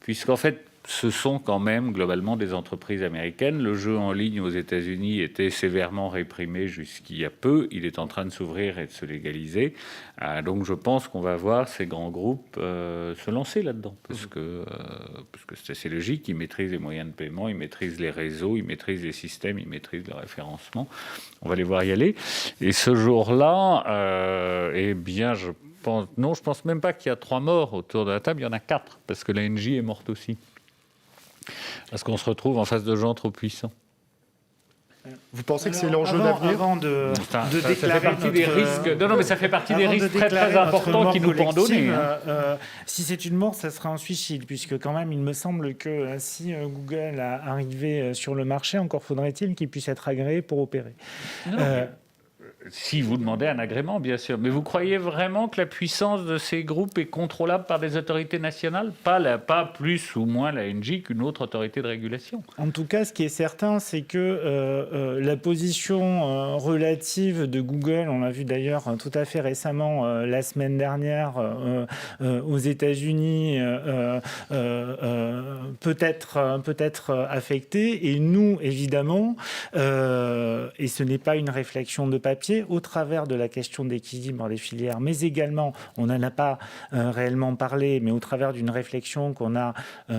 puisqu'en fait, ce sont quand même globalement des entreprises américaines. Le jeu en ligne aux États-Unis était sévèrement réprimé jusqu'il y a peu. Il est en train de s'ouvrir et de se légaliser. Donc je pense qu'on va voir ces grands groupes se lancer là-dedans. Parce que c'est assez logique. Ils maîtrisent les moyens de paiement, ils maîtrisent les réseaux, ils maîtrisent les systèmes, ils maîtrisent le référencement. On va les voir y aller. Et ce jour-là, eh bien, je pense même pas qu'il y a 3 morts autour de la table. Il y en a 4, parce que la NJ est morte aussi. Parce qu'on se retrouve en face de gens trop puissants. Vous pensez que c'est l'enjeu d'avenir? Avant de déclarer ça fait partie des risques. Non, mais ça fait partie des risques très très importants qui nous pendent au nez. Si c'est une mort, ça sera un suicide, puisque quand même, il me semble que si Google a arrivé sur le marché, encore faudrait-il qu'il puisse être agréé pour opérer. Si vous demandez un agrément, bien sûr. Mais vous croyez vraiment que la puissance de ces groupes est contrôlable par des autorités nationales ? Pas plus ou moins la NJ qu'une autre autorité de régulation. En tout cas, ce qui est certain, c'est que la position relative de Google, on l'a vu d'ailleurs tout à fait récemment, la semaine dernière, aux États-Unis, peut être affectée. Et nous, évidemment, et ce n'est pas une réflexion de papier, négocier au travers de la question d'équilibre des filières, mais également, on n'en a pas réellement parlé, mais au travers d'une réflexion qu'on a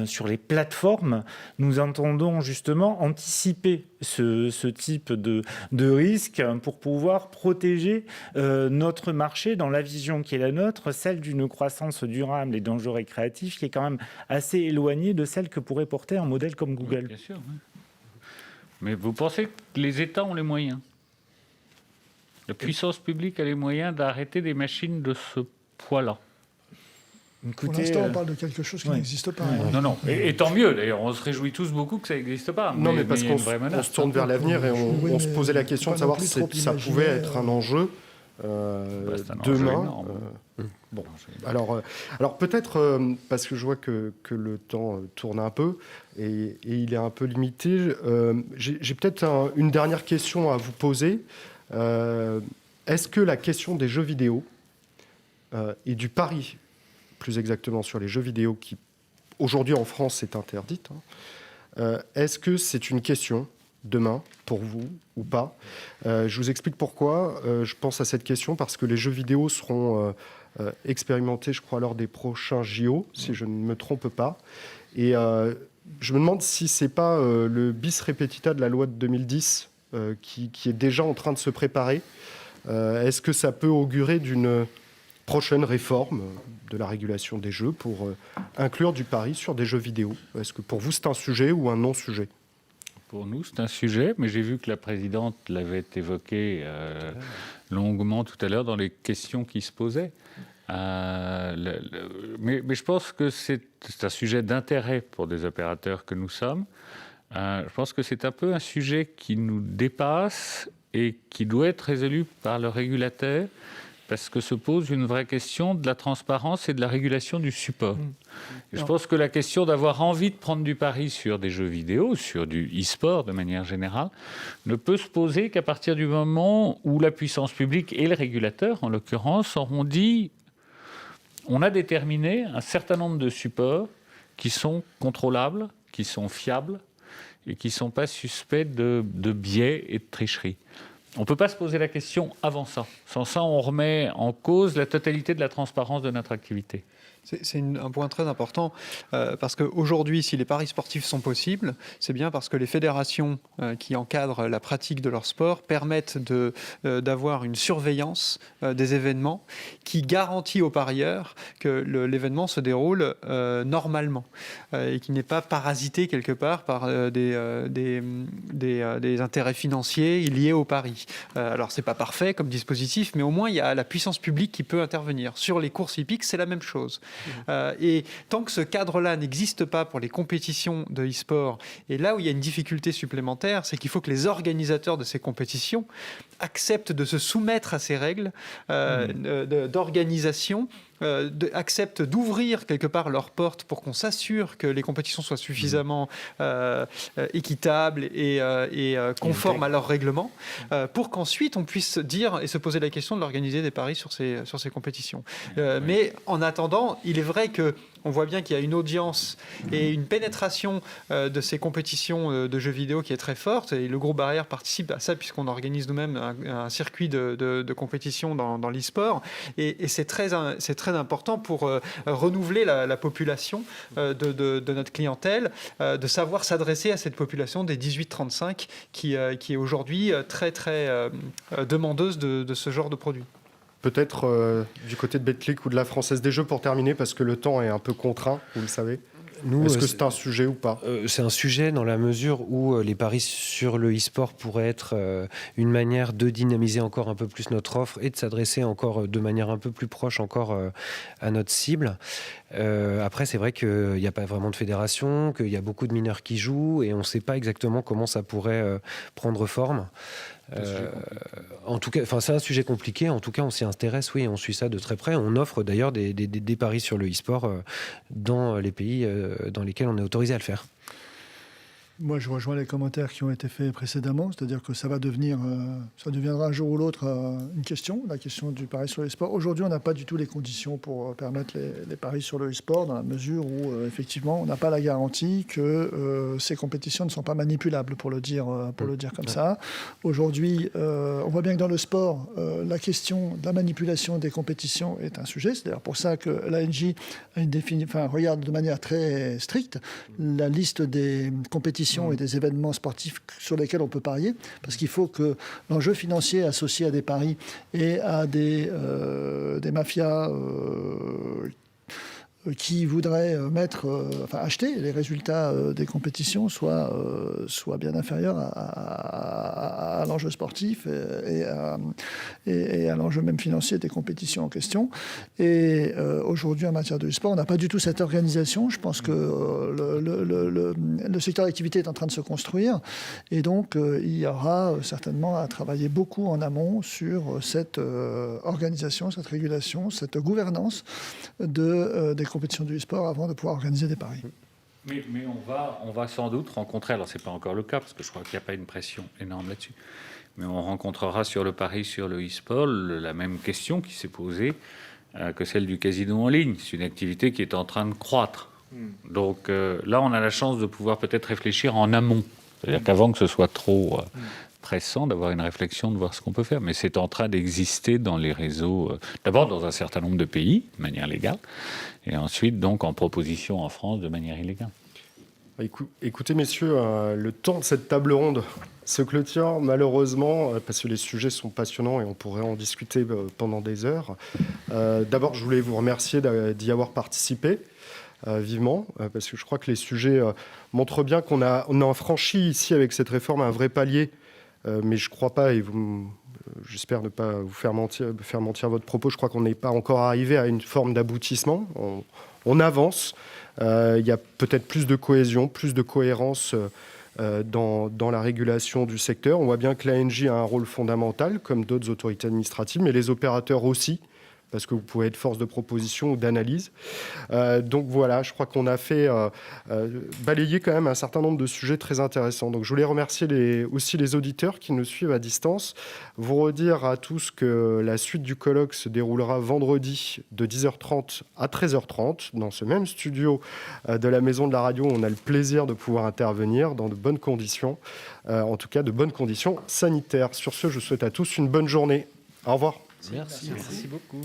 sur les plateformes, nous entendons justement anticiper ce type de risque pour pouvoir protéger notre marché dans la vision qui est la nôtre, celle d'une croissance durable et d'enjeux récréatifs qui est quand même assez éloignée de celle que pourrait porter un modèle comme Google. Oui, bien sûr. Oui. Mais vous pensez que les États ont les moyens? La puissance publique a les moyens d'arrêter des machines de ce poids-là? Pour l'instant, on parle de quelque chose qui n'existe pas. Non, non. Et tant mieux, d'ailleurs. On se réjouit tous beaucoup que ça n'existe pas. Non, mais parce qu'on se tourne vers l'avenir et on se posait la question de savoir si ça pouvait être un enjeu demain. Bon, alors peut-être, parce que je vois que le temps tourne un peu et il est un peu limité, j'ai peut-être une dernière question à vous poser. Est-ce que la question des jeux vidéo et du pari, plus exactement sur les jeux vidéo qui, aujourd'hui en France, est interdite, est-ce que c'est une question demain pour vous ou pas? Je vous explique pourquoi je pense à cette question, parce que les jeux vidéo seront expérimentés, je crois, lors des prochains JO, si je ne me trompe pas. Et je me demande si c'est pas le bis repetita de la loi de 2010 qui est déjà en train de se préparer. Est-ce que ça peut augurer d'une prochaine réforme de la régulation des jeux pour inclure du pari sur des jeux vidéo? Est-ce que pour vous c'est un sujet ou un non-sujet? Pour nous, c'est un sujet, mais j'ai vu que la présidente l'avait évoqué longuement tout à l'heure dans les questions qui se posaient. Mais je pense que c'est un sujet d'intérêt pour des opérateurs que nous sommes. Je pense que c'est un peu un sujet qui nous dépasse et qui doit être résolu par le régulateur, parce que se pose une vraie question de la transparence et de la régulation du support. Et je pense que la question d'avoir envie de prendre du pari sur des jeux vidéo, sur du e-sport de manière générale, ne peut se poser qu'à partir du moment où la puissance publique et le régulateur, en l'occurrence, auront dit on a déterminé un certain nombre de supports qui sont contrôlables, qui sont fiables et qui ne sont pas suspects de biais et de tricherie. On ne peut pas se poser la question avant ça. Sans ça, on remet en cause la totalité de la transparence de notre activité. C'est un point très important parce qu'aujourd'hui, si les paris sportifs sont possibles, c'est bien parce que les fédérations qui encadrent la pratique de leur sport permettent d'avoir une surveillance des événements qui garantit aux parieurs que l'événement se déroule normalement et qui n'est pas parasité quelque part par des intérêts financiers liés aux paris. Alors, ce n'est pas parfait comme dispositif, mais au moins, il y a la puissance publique qui peut intervenir. Sur les courses hippiques, c'est la même chose. Et tant que ce cadre-là n'existe pas pour les compétitions de e-sport, et là où il y a une difficulté supplémentaire, c'est qu'il faut que les organisateurs de ces compétitions acceptent de se soumettre à ces règles d'organisation, acceptent d'ouvrir quelque part leurs portes pour qu'on s'assure que les compétitions soient suffisamment équitables et conformes à leurs règlements, pour qu'ensuite on puisse dire et se poser la question de l'organiser des paris sur ces compétitions. Mais en attendant, il est vrai qu'on voit bien qu'il y a une audience et une pénétration de ces compétitions de jeux vidéo qui est très forte, et le groupe Barrière participe à ça puisqu'on organise nous-mêmes un circuit de compétition dans l'e-sport, et c'est très important pour renouveler la population de notre clientèle, de savoir s'adresser à cette population des 18-35 qui est aujourd'hui très demandeuse de ce genre de produit. Peut-être du côté de Betclic ou de la Française des Jeux pour terminer, parce que le temps est un peu contraint, vous le savez. Est-ce que c'est un sujet ou pas? C'est un sujet dans la mesure où les paris sur le e-sport pourraient être une manière de dynamiser encore un peu plus notre offre et de s'adresser encore de manière un peu plus proche encore à notre cible. Après, c'est vrai qu'il n'y a pas vraiment de fédération, qu'il y a beaucoup de mineurs qui jouent et on ne sait pas exactement comment ça pourrait prendre forme. En tout cas, c'est un sujet compliqué. En tout cas, on s'y intéresse, oui, on suit ça de très près. On offre d'ailleurs des paris sur le e-sport dans les pays dans lesquels on est autorisé à le faire. Moi, je rejoins les commentaires qui ont été faits précédemment, c'est-à-dire que ça deviendra un jour ou l'autre une question, la question du pari sur le e-sport. Aujourd'hui, on n'a pas du tout les conditions pour permettre les paris sur le e-sport, dans la mesure où, effectivement, on n'a pas la garantie que ces compétitions ne sont pas manipulables, pour le dire comme ça. Aujourd'hui, on voit bien que dans le sport, la question de la manipulation des compétitions est un sujet. C'est d'ailleurs pour ça que l'ANJ regarde de manière très stricte la liste des compétitions et des événements sportifs sur lesquels on peut parier, parce qu'il faut que l'enjeu financier associé à des paris et à des mafias qui voudraient acheter les résultats des compétitions soit bien inférieur à l'enjeu sportif et à l'enjeu même financier des compétitions en question. Et aujourd'hui, en matière de sport, on n'a pas du tout cette organisation. Je pense que le secteur d'activité est en train de se construire. Et donc, il y aura certainement à travailler beaucoup en amont sur cette organisation, cette régulation, cette gouvernance des compétitions du e-sport avant de pouvoir organiser des paris. Mais on va sans doute rencontrer, alors ce n'est pas encore le cas, parce que je crois qu'il n'y a pas une pression énorme là-dessus, mais on rencontrera sur le pari sur le e-sport la même question qui s'est posée que celle du casino en ligne. C'est une activité qui est en train de croître. Donc là, on a la chance de pouvoir peut-être réfléchir en amont. C'est-à-dire qu'avant que ce soit trop pressant, d'avoir une réflexion, de voir ce qu'on peut faire. Mais c'est en train d'exister dans les réseaux, d'abord dans un certain nombre de pays, de manière légale, et ensuite donc en proposition en France de manière illégale. Écoutez, messieurs, le temps de cette table ronde se clôture malheureusement, parce que les sujets sont passionnants et on pourrait en discuter pendant des heures. D'abord, je voulais vous remercier d'y avoir participé. Vivement, parce que je crois que les sujets montrent bien qu'on a franchi ici avec cette réforme un vrai palier, mais je ne crois pas, et j'espère ne pas vous faire mentir votre propos, je crois qu'on n'est pas encore arrivé à une forme d'aboutissement. On avance, il y a peut-être plus de cohésion, plus de cohérence dans la régulation du secteur. On voit bien que l'ANJ a un rôle fondamental, comme d'autres autorités administratives, mais les opérateurs aussi, parce que vous pouvez être force de proposition ou d'analyse. Donc voilà, je crois qu'on a fait balayer quand même un certain nombre de sujets très intéressants. Donc je voulais remercier aussi les auditeurs qui nous suivent à distance. Vous redire à tous que la suite du colloque se déroulera vendredi de 10h30 à 13h30 dans ce même studio de la Maison de la Radio. On a le plaisir de pouvoir intervenir dans de bonnes conditions, en tout cas de bonnes conditions sanitaires. Sur ce, je souhaite à tous une bonne journée. Au revoir. Merci beaucoup.